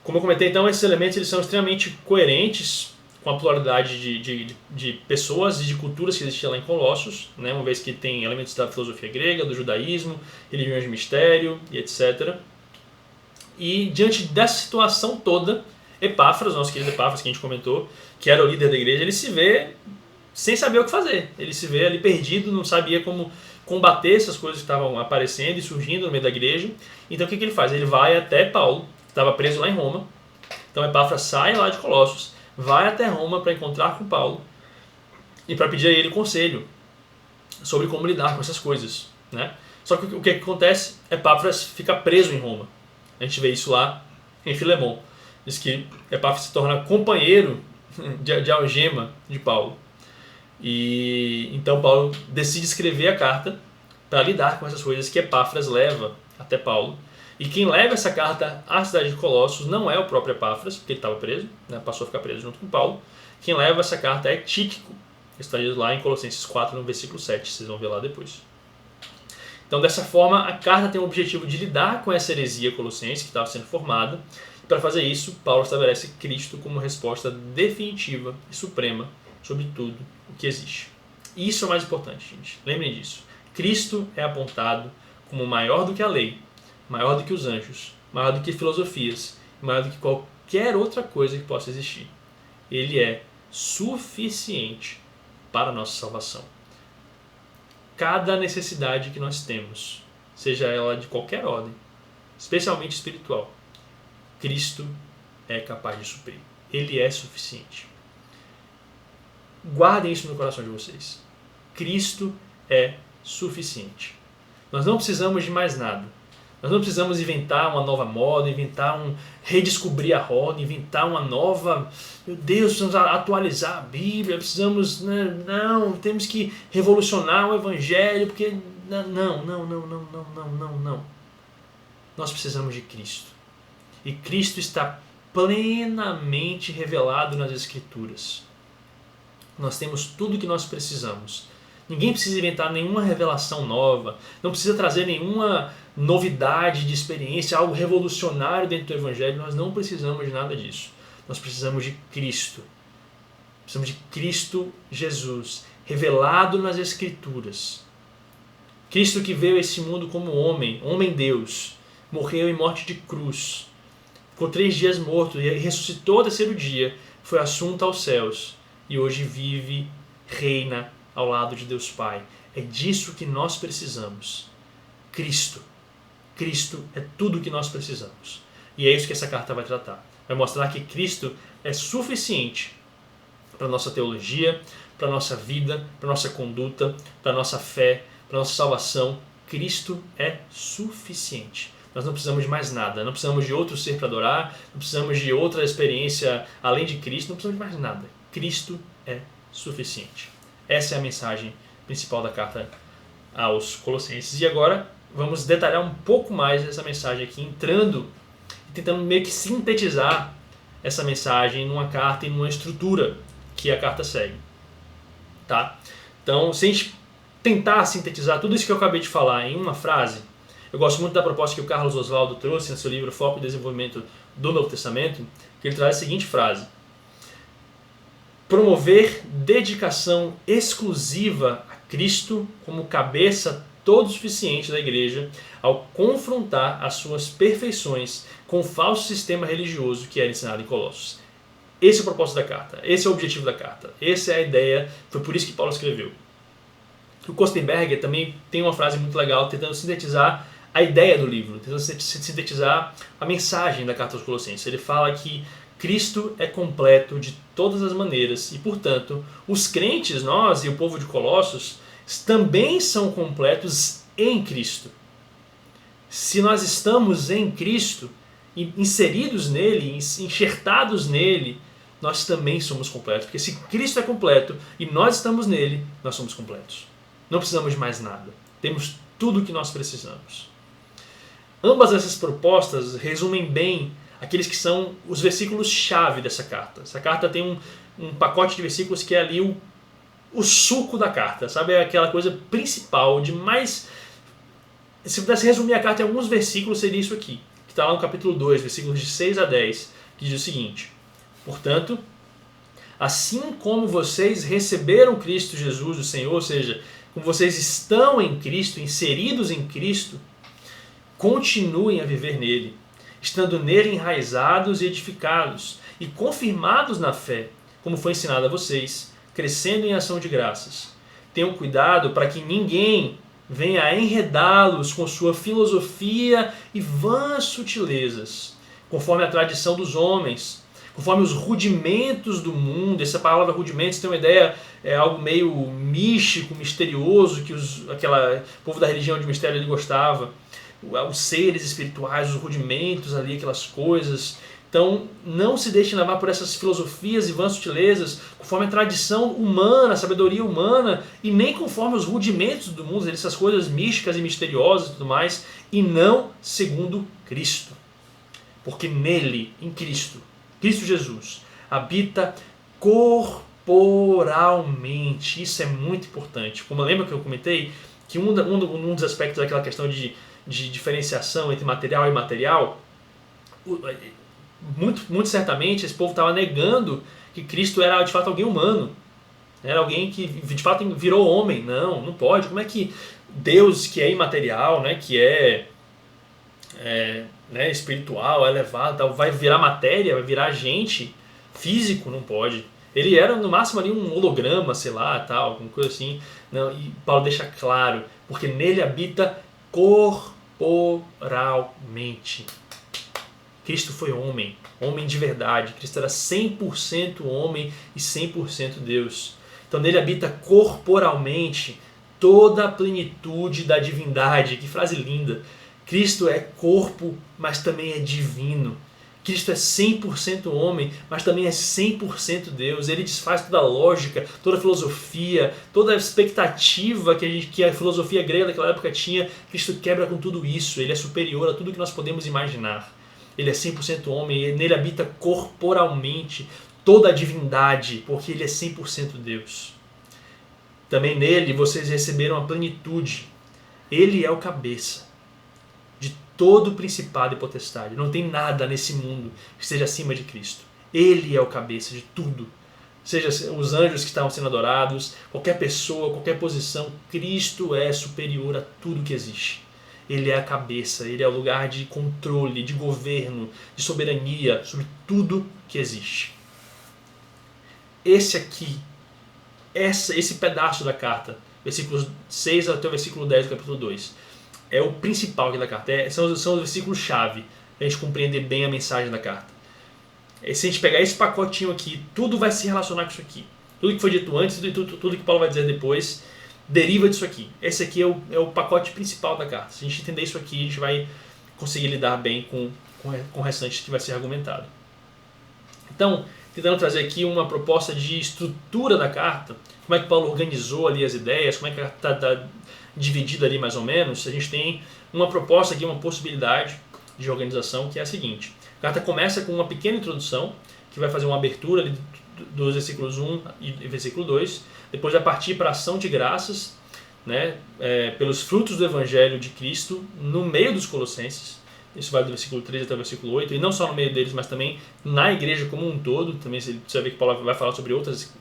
Como eu comentei, então, esses elementos eles são extremamente coerentes com a pluralidade de pessoas e de culturas que existia lá em Colossos, né? Uma vez que tem elementos da filosofia grega, do judaísmo, religiões de mistério e etc. E diante dessa situação toda, Epáfras, nosso querido Epáfras, que a gente comentou, que era o líder da igreja, ele se vê sem saber o que fazer. Ele se vê ali perdido, não sabia como combater essas coisas que estavam aparecendo e surgindo no meio da igreja. Então o que ele faz? Ele vai até Paulo, que estava preso lá em Roma. Então Epáfras sai lá de Colossos, vai até Roma para encontrar com Paulo e para pedir a ele conselho sobre como lidar com essas coisas, né? Só que o que acontece? Epáfras fica preso em Roma. A gente vê isso lá em Filemon. Diz que Epáfras se torna companheiro de algema de Paulo. E então Paulo decide escrever a carta para lidar com essas coisas que Epáfras leva até Paulo. E quem leva essa carta à cidade de Colossos não é o próprio Epáfras, porque ele estava preso, né, passou a ficar preso junto com Paulo. Quem leva essa carta é Tíquico, que está lá em Colossenses 4, no versículo 7, vocês vão ver lá depois. Então, dessa forma, a carta tem o objetivo de lidar com essa heresia colossense que estava sendo formada. E para fazer isso, Paulo estabelece Cristo como resposta definitiva e suprema sobre tudo o que existe. E isso é o mais importante, gente. Lembrem disso. Cristo é apontado como maior do que a lei, maior do que os anjos, maior do que filosofias, maior do que qualquer outra coisa que possa existir. Ele é suficiente para a nossa salvação. Cada necessidade que nós temos, seja ela de qualquer ordem, especialmente espiritual, Cristo é capaz de suprir. Ele é suficiente. Guardem isso no coração de vocês. Cristo é suficiente. Nós não precisamos de mais nada. Nós não precisamos inventar uma nova moda, redescobrir a roda, inventar uma nova... Meu Deus, precisamos atualizar a Bíblia, precisamos... Não, temos que revolucionar o Evangelho, porque... Não. Nós precisamos de Cristo. E Cristo está plenamente revelado nas Escrituras. Nós temos tudo o que nós precisamos. Ninguém precisa inventar nenhuma revelação nova, não precisa trazer nenhuma novidade de experiência, algo revolucionário dentro do Evangelho. Nós não precisamos de nada disso. Nós precisamos de Cristo. Precisamos de Cristo Jesus, revelado nas Escrituras. Cristo que veio a esse mundo como homem-Deus, morreu em morte de cruz, ficou 3 dias morto e ressuscitou ao 3º dia, foi assunto aos céus e hoje vive, reina ao lado de Deus Pai. É disso que nós precisamos. Cristo. Cristo é tudo o que nós precisamos. E é isso que essa carta vai tratar. Vai mostrar que Cristo é suficiente para a nossa teologia, para a nossa vida, para a nossa conduta, para a nossa fé, para a nossa salvação. Cristo é suficiente. Nós não precisamos de mais nada. Não precisamos de outro ser para adorar. Não precisamos de outra experiência além de Cristo. Não precisamos de mais nada. Cristo é suficiente. Essa é a mensagem principal da carta aos Colossenses. E agora vamos detalhar um pouco mais essa mensagem aqui, entrando e tentando meio que sintetizar essa mensagem numa carta e numa estrutura que a carta segue. Tá? Então, se a gente tentar sintetizar tudo isso que eu acabei de falar em uma frase, eu gosto muito da proposta que o Carlos Oswaldo trouxe no seu livro Foco e Desenvolvimento do Novo Testamento, que ele traz a seguinte frase: promover dedicação exclusiva a Cristo como cabeça todo suficiente da igreja ao confrontar as suas perfeições com o falso sistema religioso que era ensinado em Colossos. Esse é o propósito da carta, esse é o objetivo da carta, essa é a ideia, foi por isso que Paulo escreveu. O Kostenberger também tem uma frase muito legal tentando sintetizar a ideia do livro, tentando sintetizar a mensagem da carta aos Colossenses. Ele fala que Cristo é completo de todas as maneiras e, portanto, os crentes, nós e o povo de Colossos, também são completos em Cristo. Se nós estamos em Cristo, inseridos nele, enxertados nele, nós também somos completos. Porque se Cristo é completo e nós estamos nele, nós somos completos. Não precisamos de mais nada. Temos tudo o que nós precisamos. Ambas essas propostas resumem bem aqueles que são os versículos-chave dessa carta. Essa carta tem um pacote de versículos que é ali o suco da carta, sabe? É aquela coisa principal, de mais... Se pudesse resumir a carta em alguns versículos, seria isso aqui, que está lá no capítulo 2, versículos de 6 a 10, que diz o seguinte: portanto, assim como vocês receberam Cristo Jesus, o Senhor, ou seja, como vocês estão em Cristo, inseridos em Cristo, continuem a viver nele, estando nele enraizados e edificados, e confirmados na fé, como foi ensinado a vocês, crescendo em ação de graças. Tenham cuidado para que ninguém venha a enredá-los com sua filosofia e vãs sutilezas, conforme a tradição dos homens, conforme os rudimentos do mundo. Essa palavra rudimentos tem uma ideia, é algo meio místico, misterioso, que aquele povo da religião de mistério ele gostava. Os seres espirituais, os rudimentos ali, aquelas coisas. Então, não se deixe levar por essas filosofias e vãs sutilezas, conforme a tradição humana, a sabedoria humana, e nem conforme os rudimentos do mundo, essas coisas místicas e misteriosas e tudo mais, e não segundo Cristo. Porque nele, em Cristo Jesus, habita corporalmente. Isso é muito importante. Como lembra que eu comentei, que um dos aspectos daquela questão de diferenciação entre material e imaterial, muito certamente esse povo estava negando que Cristo era de fato alguém humano, era alguém que de fato virou homem. Não pode. Como é que Deus, que é imaterial, né, que é espiritual, elevado, vai virar matéria, vai virar gente físico? Não pode. Ele era no máximo ali um holograma, sei lá, tal, alguma coisa assim. Não, e Paulo deixa claro, porque nele habita corporalmente. Cristo foi homem de verdade. Cristo era 100% homem e 100% Deus. Então nele habita corporalmente toda a plenitude da divindade. Que frase linda! Cristo é corpo, mas também é divino. Cristo é 100% homem, mas também é 100% Deus. Ele desfaz toda a lógica, toda a filosofia, toda a expectativa que a filosofia grega daquela época tinha. Cristo quebra com tudo isso. Ele é superior a tudo que nós podemos imaginar. Ele é 100% homem, e nele habita corporalmente toda a divindade, porque ele é 100% Deus. Também nele vocês receberam a plenitude. Ele é o cabeça de todo principado e potestade. Não tem nada nesse mundo que esteja acima de Cristo. Ele é o cabeça de tudo. Seja os anjos que estavam sendo adorados, qualquer pessoa, qualquer posição, Cristo é superior a tudo que existe. Ele é a cabeça, ele é o lugar de controle, de governo, de soberania sobre tudo que existe. Esse pedaço da carta, versículos 6 até o versículo 10 do capítulo 2, é o principal aqui da carta. São os versículos-chave para a gente compreender bem a mensagem da carta. Se a gente pegar esse pacotinho aqui, tudo vai se relacionar com isso aqui. Tudo que foi dito antes e tudo que Paulo vai dizer depois deriva disso aqui. Esse aqui é o pacote principal da carta. Se a gente entender isso aqui, a gente vai conseguir lidar bem com o restante que vai ser argumentado. Então, tentando trazer aqui uma proposta de estrutura da carta, como é que Paulo organizou ali as ideias, como é que a carta está dividida ali mais ou menos, a gente tem uma proposta aqui, uma possibilidade de organização, que é a seguinte. A carta começa com uma pequena introdução, que vai fazer uma abertura ali dos versículos 1 e versículo 2, depois vai partir para a ação de graças, né, pelos frutos do Evangelho de Cristo no meio dos Colossenses. Isso vai do versículo 3 até o versículo 8, e não só no meio deles, mas também na igreja como um todo. Também você vai ver que Paulo vai falar sobre outros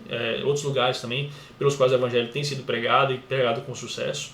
lugares também pelos quais o Evangelho tem sido pregado e pregado com sucesso.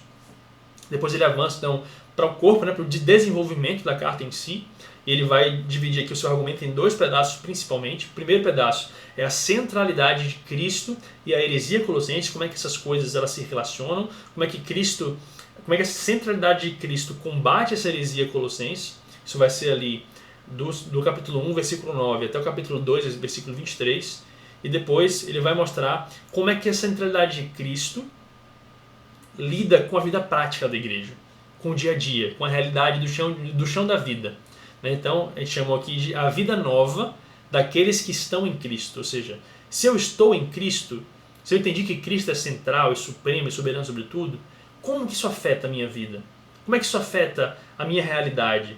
Depois ele avança então para o corpo, né, para o desenvolvimento da carta em si. E ele vai dividir aqui o seu argumento em dois pedaços principalmente. O primeiro pedaço é a centralidade de Cristo e a heresia colossense, como é que essas coisas elas se relacionam, como é que a centralidade de Cristo combate essa heresia colossense. Isso vai ser ali do capítulo 1, versículo 9 até o capítulo 2, versículo 23. E depois ele vai mostrar como é que a centralidade de Cristo lida com a vida prática da igreja, com o dia a dia, com a realidade do chão da vida. Então, a gente chamou aqui de a vida nova daqueles que estão em Cristo. Ou seja, se eu estou em Cristo, se eu entendi que Cristo é central e supremo e soberano sobre tudo, como que isso afeta a minha vida? Como é que isso afeta a minha realidade?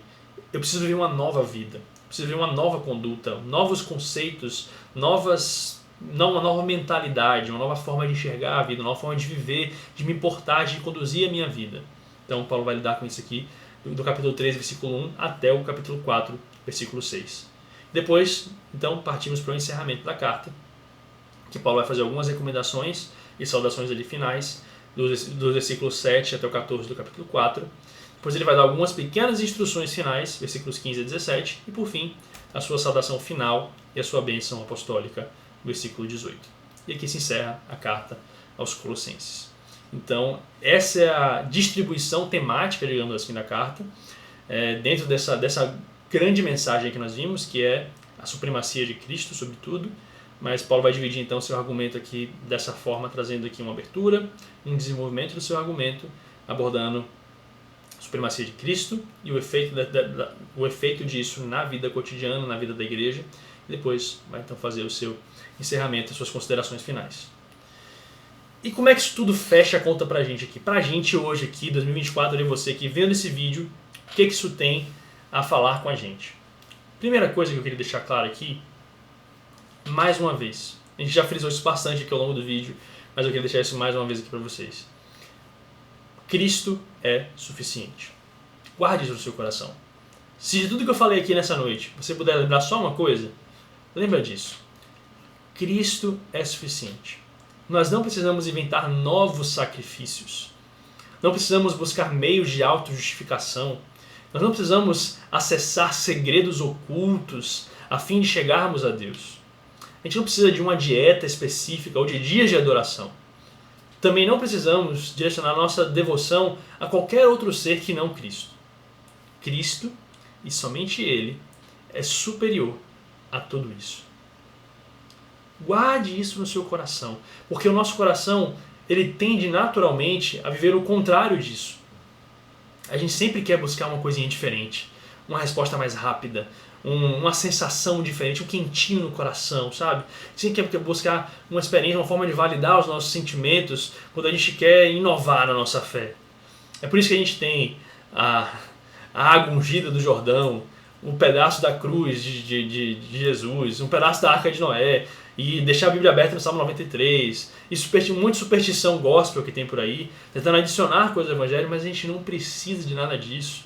Eu preciso viver uma nova vida, preciso viver uma nova conduta, novos conceitos, uma nova mentalidade, uma nova forma de enxergar a vida, uma nova forma de viver, de me importar, de conduzir a minha vida. Então Paulo vai lidar com isso aqui, do capítulo 3, versículo 1 até o capítulo 4, versículo 6. Depois, então, partimos para o encerramento da carta, que Paulo vai fazer algumas recomendações e saudações ali finais, do versículo 7 até o 14 do capítulo 4. Depois ele vai dar algumas pequenas instruções finais, versículos 15 a 17, e por fim, a sua saudação final e a sua bênção apostólica, versículo 18. E aqui se encerra a carta aos Colossenses. Então, essa é a distribuição temática, digamos assim, da carta, dentro dessa grande mensagem que nós vimos, que é a supremacia de Cristo sobre tudo. Mas Paulo vai dividir então seu argumento aqui dessa forma, trazendo aqui uma abertura, um desenvolvimento do seu argumento, abordando a supremacia de Cristo e o efeito disso na vida cotidiana, na vida da igreja. E depois vai então fazer o seu encerramento, as suas considerações finais. E como é que isso tudo fecha a conta pra gente aqui? Pra gente hoje aqui, 2024, eu e você aqui vendo esse vídeo, o que isso tem a falar com a gente? Primeira coisa que eu queria deixar claro aqui, mais uma vez, a gente já frisou isso bastante aqui ao longo do vídeo, mas eu queria deixar isso mais uma vez aqui para vocês. Cristo é suficiente. Guarde isso no seu coração. Se de tudo que eu falei aqui nessa noite, você puder lembrar só uma coisa, lembra disso. Cristo é suficiente. Nós não precisamos inventar novos sacrifícios. Não precisamos buscar meios de autojustificação. Nós não precisamos acessar segredos ocultos a fim de chegarmos a Deus. A gente não precisa de uma dieta específica ou de dias de adoração. Também não precisamos direcionar nossa devoção a qualquer outro ser que não Cristo. Cristo, e somente Ele, é superior a tudo isso. Guarde isso no seu coração, porque o nosso coração ele tende naturalmente a viver o contrário disso. A gente sempre quer buscar uma coisinha diferente, uma resposta mais rápida, uma sensação diferente, um quentinho no coração, sabe? Sempre quer buscar uma experiência, uma forma de validar os nossos sentimentos quando a gente quer inovar na nossa fé. É por isso que a gente tem a água ungida do Jordão, um pedaço da cruz de Jesus, um pedaço da Arca de Noé, e deixar a Bíblia aberta no Salmo 93, e muita superstição gospel que tem por aí, tentando adicionar coisas ao Evangelho, mas a gente não precisa de nada disso.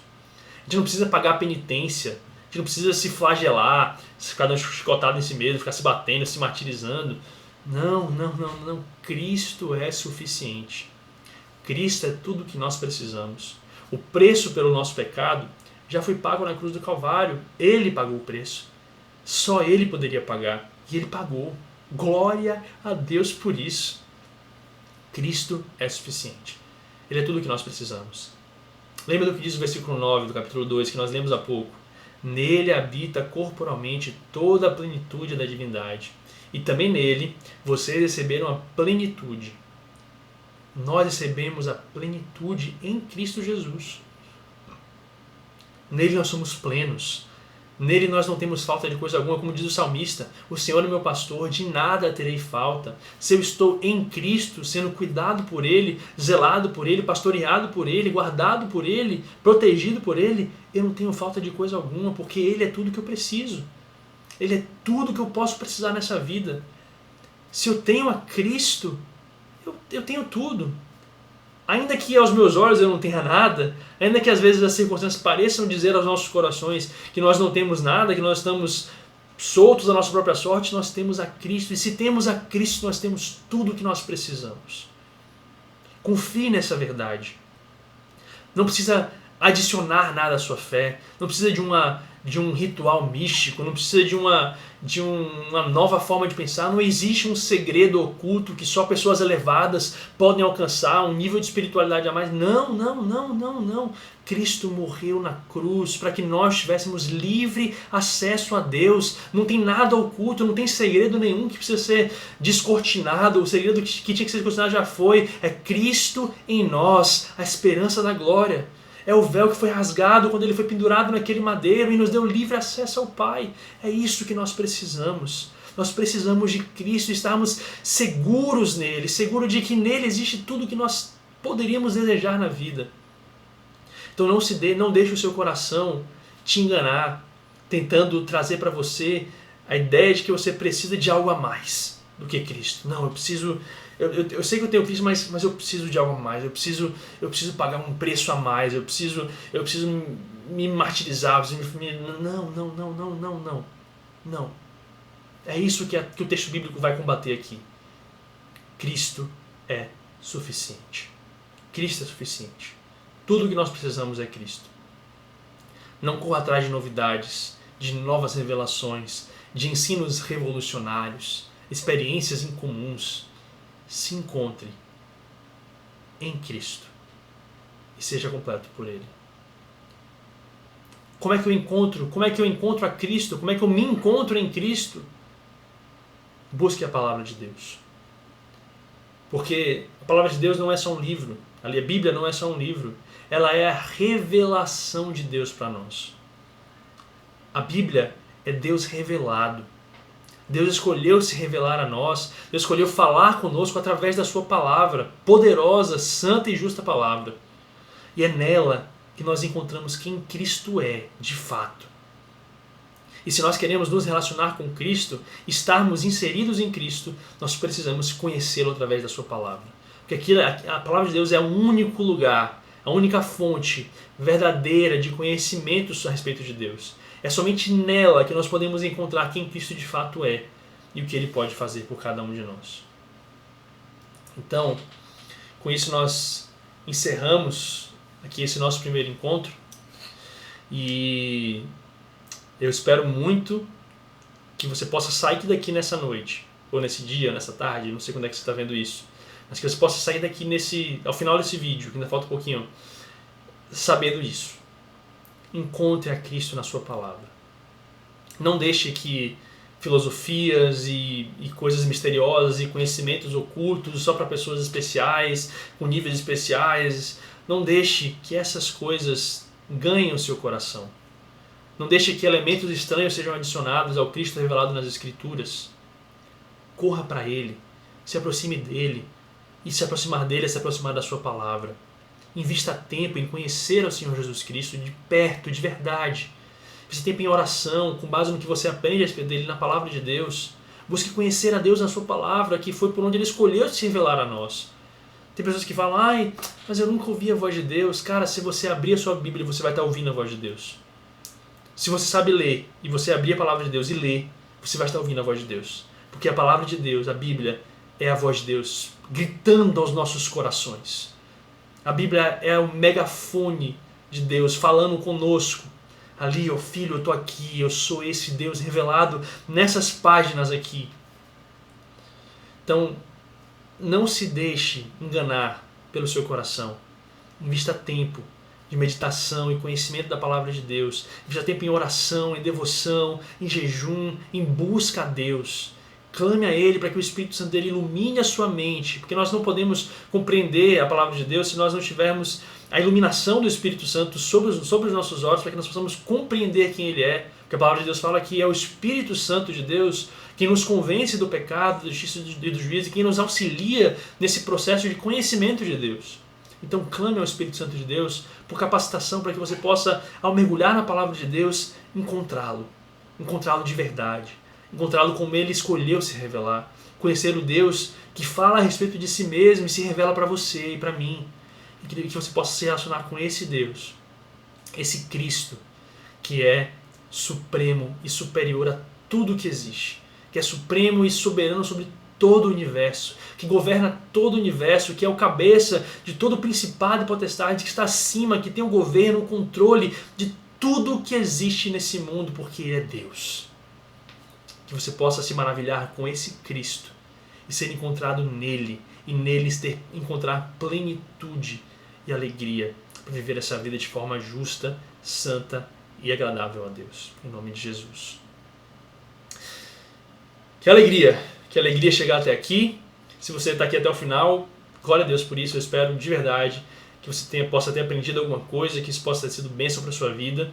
A gente não precisa pagar penitência, a gente não precisa se flagelar, ficar dando chicotado em si mesmo, ficar se batendo, se martirizando. Não. Cristo é suficiente. Cristo é tudo o que nós precisamos. O preço pelo nosso pecado já foi pago na cruz do Calvário. Ele pagou o preço. Só Ele poderia pagar. E Ele pagou. Glória a Deus por isso. Cristo é suficiente. Ele é tudo o que nós precisamos. Lembra do que diz o versículo 9 do capítulo 2, que nós lemos há pouco? Nele habita corporalmente toda a plenitude da divindade. E também nele vocês receberam a plenitude. Nós recebemos a plenitude em Cristo Jesus. Nele nós somos plenos. Nele nós não temos falta de coisa alguma, como diz o salmista. O Senhor é meu pastor, de nada terei falta. Se eu estou em Cristo, sendo cuidado por Ele, zelado por Ele, pastoreado por Ele, guardado por Ele, protegido por Ele, eu não tenho falta de coisa alguma, porque Ele é tudo que eu preciso. Ele é tudo que eu posso precisar nessa vida. Se eu tenho a Cristo, eu tenho tudo. Ainda que aos meus olhos eu não tenha nada, ainda que às vezes as circunstâncias pareçam dizer aos nossos corações que nós não temos nada, que nós estamos soltos da nossa própria sorte, nós temos a Cristo. E se temos a Cristo, nós temos tudo o que nós precisamos. Confie nessa verdade. Não precisa adicionar nada à sua fé, não precisa de um ritual místico, não precisa de uma nova forma de pensar. Não existe um segredo oculto que só pessoas elevadas podem alcançar, um nível de espiritualidade a mais. Não. Cristo morreu na cruz para que nós tivéssemos livre acesso a Deus. Não tem nada oculto, não tem segredo nenhum que precisa ser descortinado. O segredo que tinha que ser descortinado já foi. É Cristo em nós, a esperança da glória. É o véu que foi rasgado quando ele foi pendurado naquele madeiro e nos deu livre acesso ao Pai. É isso que nós precisamos. Nós precisamos de Cristo, estarmos seguros nele, seguros de que nele existe tudo que nós poderíamos desejar na vida. Então não deixe o seu coração te enganar, tentando trazer para você a ideia de que você precisa de algo a mais do que Cristo. Não, eu sei que eu tenho Cristo, mas eu preciso de algo a mais. Eu preciso pagar um preço a mais. Eu preciso me martirizar. Não. É isso que o texto bíblico vai combater aqui. Cristo é suficiente. Cristo é suficiente. Tudo o que nós precisamos é Cristo. Não corra atrás de novidades, de novas revelações, de ensinos revolucionários, experiências incomuns. Se encontre em Cristo e seja completo por Ele. Como é que eu encontro a Cristo? Como é que eu me encontro em Cristo? Busque a palavra de Deus. Porque a palavra de Deus não é só um livro. A Bíblia não é só um livro. Ela é a revelação de Deus para nós. A Bíblia é Deus revelado. Deus escolheu se revelar a nós. Deus escolheu falar conosco através da sua palavra. Poderosa, santa e justa palavra. E é nela que nós encontramos quem Cristo é, de fato. E se nós queremos nos relacionar com Cristo, estarmos inseridos em Cristo, nós precisamos conhecê-lo através da sua palavra. Porque a palavra de Deus é o único lugar, a única fonte verdadeira de conhecimento a respeito de Deus. É somente nela que nós podemos encontrar quem Cristo de fato é e o que Ele pode fazer por cada um de nós. Então, com isso nós encerramos aqui esse nosso primeiro encontro e eu espero muito que você possa sair daqui nessa noite, ou nesse dia, nessa tarde, não sei quando é que você está vendo isso, mas que você possa sair daqui ao final desse vídeo, que ainda falta um pouquinho, sabendo isso. Encontre a Cristo na sua palavra. Não deixe que filosofias e coisas misteriosas e conhecimentos ocultos só para pessoas especiais, com níveis especiais, não deixe que essas coisas ganhem o seu coração. Não deixe que elementos estranhos sejam adicionados ao Cristo revelado nas Escrituras. Corra para Ele, se aproxime dEle, e se aproximar dEle é se aproximar da sua palavra. Invista tempo em conhecer o Senhor Jesus Cristo de perto, de verdade. Invista tempo em oração, com base no que você aprende a respeito dEle na palavra de Deus. Busque conhecer a Deus na sua palavra, que foi por onde Ele escolheu se revelar a nós. Tem pessoas que falam, mas eu nunca ouvi a voz de Deus. Cara, se você abrir a sua Bíblia, você vai estar ouvindo a voz de Deus. Se você sabe ler e você abrir a palavra de Deus e ler, você vai estar ouvindo a voz de Deus. Porque a palavra de Deus, a Bíblia, é a voz de Deus gritando aos nossos corações. A Bíblia é o megafone de Deus falando conosco. Ali, filho, eu estou aqui, eu sou esse Deus revelado nessas páginas aqui. Então, não se deixe enganar pelo seu coração. Invista tempo de meditação e conhecimento da palavra de Deus. Invista tempo em oração, em devoção, em jejum, em busca a Deus. Clame a Ele para que o Espírito Santo dele ilumine a sua mente, porque nós não podemos compreender a palavra de Deus se nós não tivermos a iluminação do Espírito Santo sobre os nossos olhos, para que nós possamos compreender quem Ele é. Porque a palavra de Deus fala que é o Espírito Santo de Deus quem nos convence do pecado, da justiça e do juízo, e quem nos auxilia nesse processo de conhecimento de Deus. Então clame ao Espírito Santo de Deus por capacitação para que você possa, ao mergulhar na palavra de Deus, encontrá-lo de verdade, encontrá-lo como Ele escolheu se revelar, conhecer o Deus que fala a respeito de si mesmo e se revela para você e para mim, e que você possa se relacionar com esse Deus, esse Cristo, que é supremo e superior a tudo que existe, que é supremo e soberano sobre todo o universo, que governa todo o universo, que é o cabeça de todo o principado e potestade, que está acima, que tem o governo, o controle de tudo que existe nesse mundo, porque Ele é Deus. Que você possa se maravilhar com esse Cristo e ser encontrado nele, e nele encontrar plenitude e alegria para viver essa vida de forma justa, santa e agradável a Deus. Em nome de Jesus. Que alegria chegar até aqui. Se você está aqui até o final, glória a Deus por isso. Eu espero de verdade que você possa ter aprendido alguma coisa, que isso possa ter sido bênção para a sua vida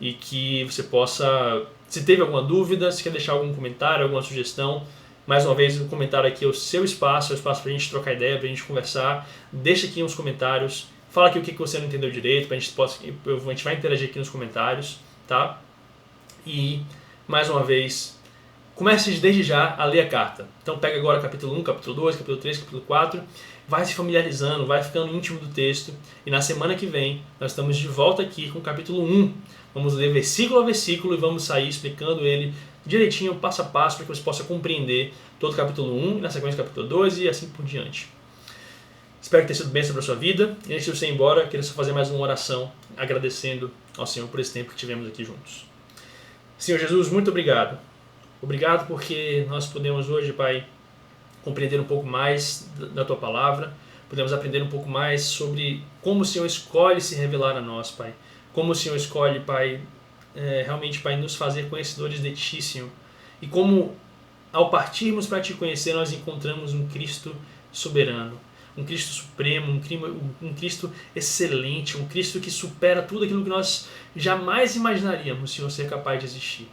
e que você possa, se teve alguma dúvida, se quer deixar algum comentário, alguma sugestão, mais uma vez o comentário aqui é o seu espaço, é o espaço para a gente trocar ideia, para a gente conversar. Deixa aqui nos comentários, fala aqui o que você não entendeu direito, a gente vai interagir aqui nos comentários, tá? E, mais uma vez, comece desde já a ler a carta. Então pega agora capítulo 1, capítulo 2, capítulo 3, capítulo 4, vai se familiarizando, vai ficando íntimo do texto. E na semana que vem nós estamos de volta aqui com o capítulo 1. Vamos ler versículo a versículo e vamos sair explicando ele direitinho, passo a passo, para que você possa compreender todo o capítulo 1, na sequência do capítulo 2 e assim por diante. Espero que tenha sido bênção para a sua vida. E antes de você ir embora, queria só fazer mais uma oração agradecendo ao Senhor por esse tempo que tivemos aqui juntos. Senhor Jesus, muito obrigado. Obrigado porque nós podemos hoje, Pai, compreender um pouco mais da Tua Palavra, podemos aprender um pouco mais sobre como o Senhor escolhe se revelar a nós, Pai. Como o Senhor escolhe, Pai, realmente, Pai, nos fazer conhecedores de Ti, Senhor. E como, ao partirmos para Te conhecer, nós encontramos um Cristo soberano, um Cristo supremo, um Cristo excelente, um Cristo que supera tudo aquilo que nós jamais imaginaríamos, Senhor, ser capaz de existir.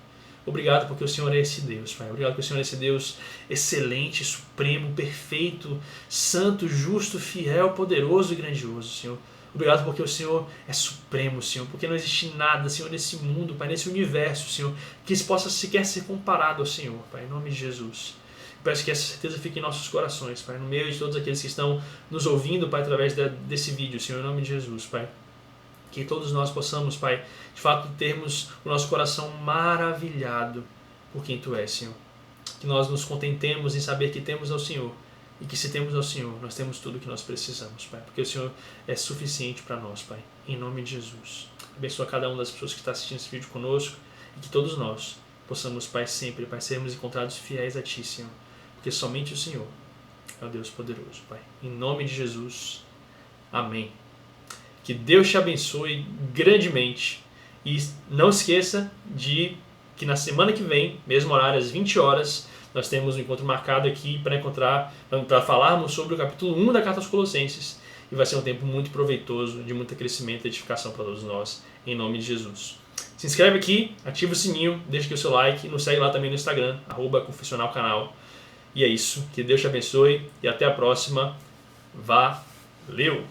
Obrigado porque o Senhor é esse Deus, Pai. Obrigado porque o Senhor é esse Deus excelente, supremo, perfeito, santo, justo, fiel, poderoso e grandioso, Senhor. Obrigado porque o Senhor é supremo, Senhor, porque não existe nada, Senhor, nesse mundo, Pai, nesse universo, Senhor, que possa sequer ser comparado ao Senhor, Pai, em nome de Jesus. Peço que essa certeza fique em nossos corações, Pai, no meio de todos aqueles que estão nos ouvindo, Pai, através desse vídeo, Senhor, em nome de Jesus, Pai. Que todos nós possamos, Pai, de fato termos o nosso coração maravilhado por quem Tu és, Senhor. Que nós nos contentemos em saber que temos ao Senhor e que se temos ao Senhor, nós temos tudo o que nós precisamos, Pai, porque o Senhor é suficiente para nós, Pai, em nome de Jesus. Abençoa cada uma das pessoas que está assistindo esse vídeo conosco e que todos nós possamos, Pai, sempre, Pai, sermos encontrados fiéis a Ti, Senhor, porque somente o Senhor é o Deus poderoso, Pai. Em nome de Jesus, amém. Que Deus te abençoe grandemente. E não esqueça de que na semana que vem, mesmo horário, às 20 horas, nós temos um encontro marcado aqui para falarmos sobre o capítulo 1 da Carta aos Colossenses. E vai ser um tempo muito proveitoso, de muito crescimento e edificação para todos nós, em nome de Jesus. Se inscreve aqui, ativa o sininho, deixa aqui o seu like, nos segue lá também no Instagram, @confessionalcanal. E é isso, que Deus te abençoe e até a próxima. Valeu!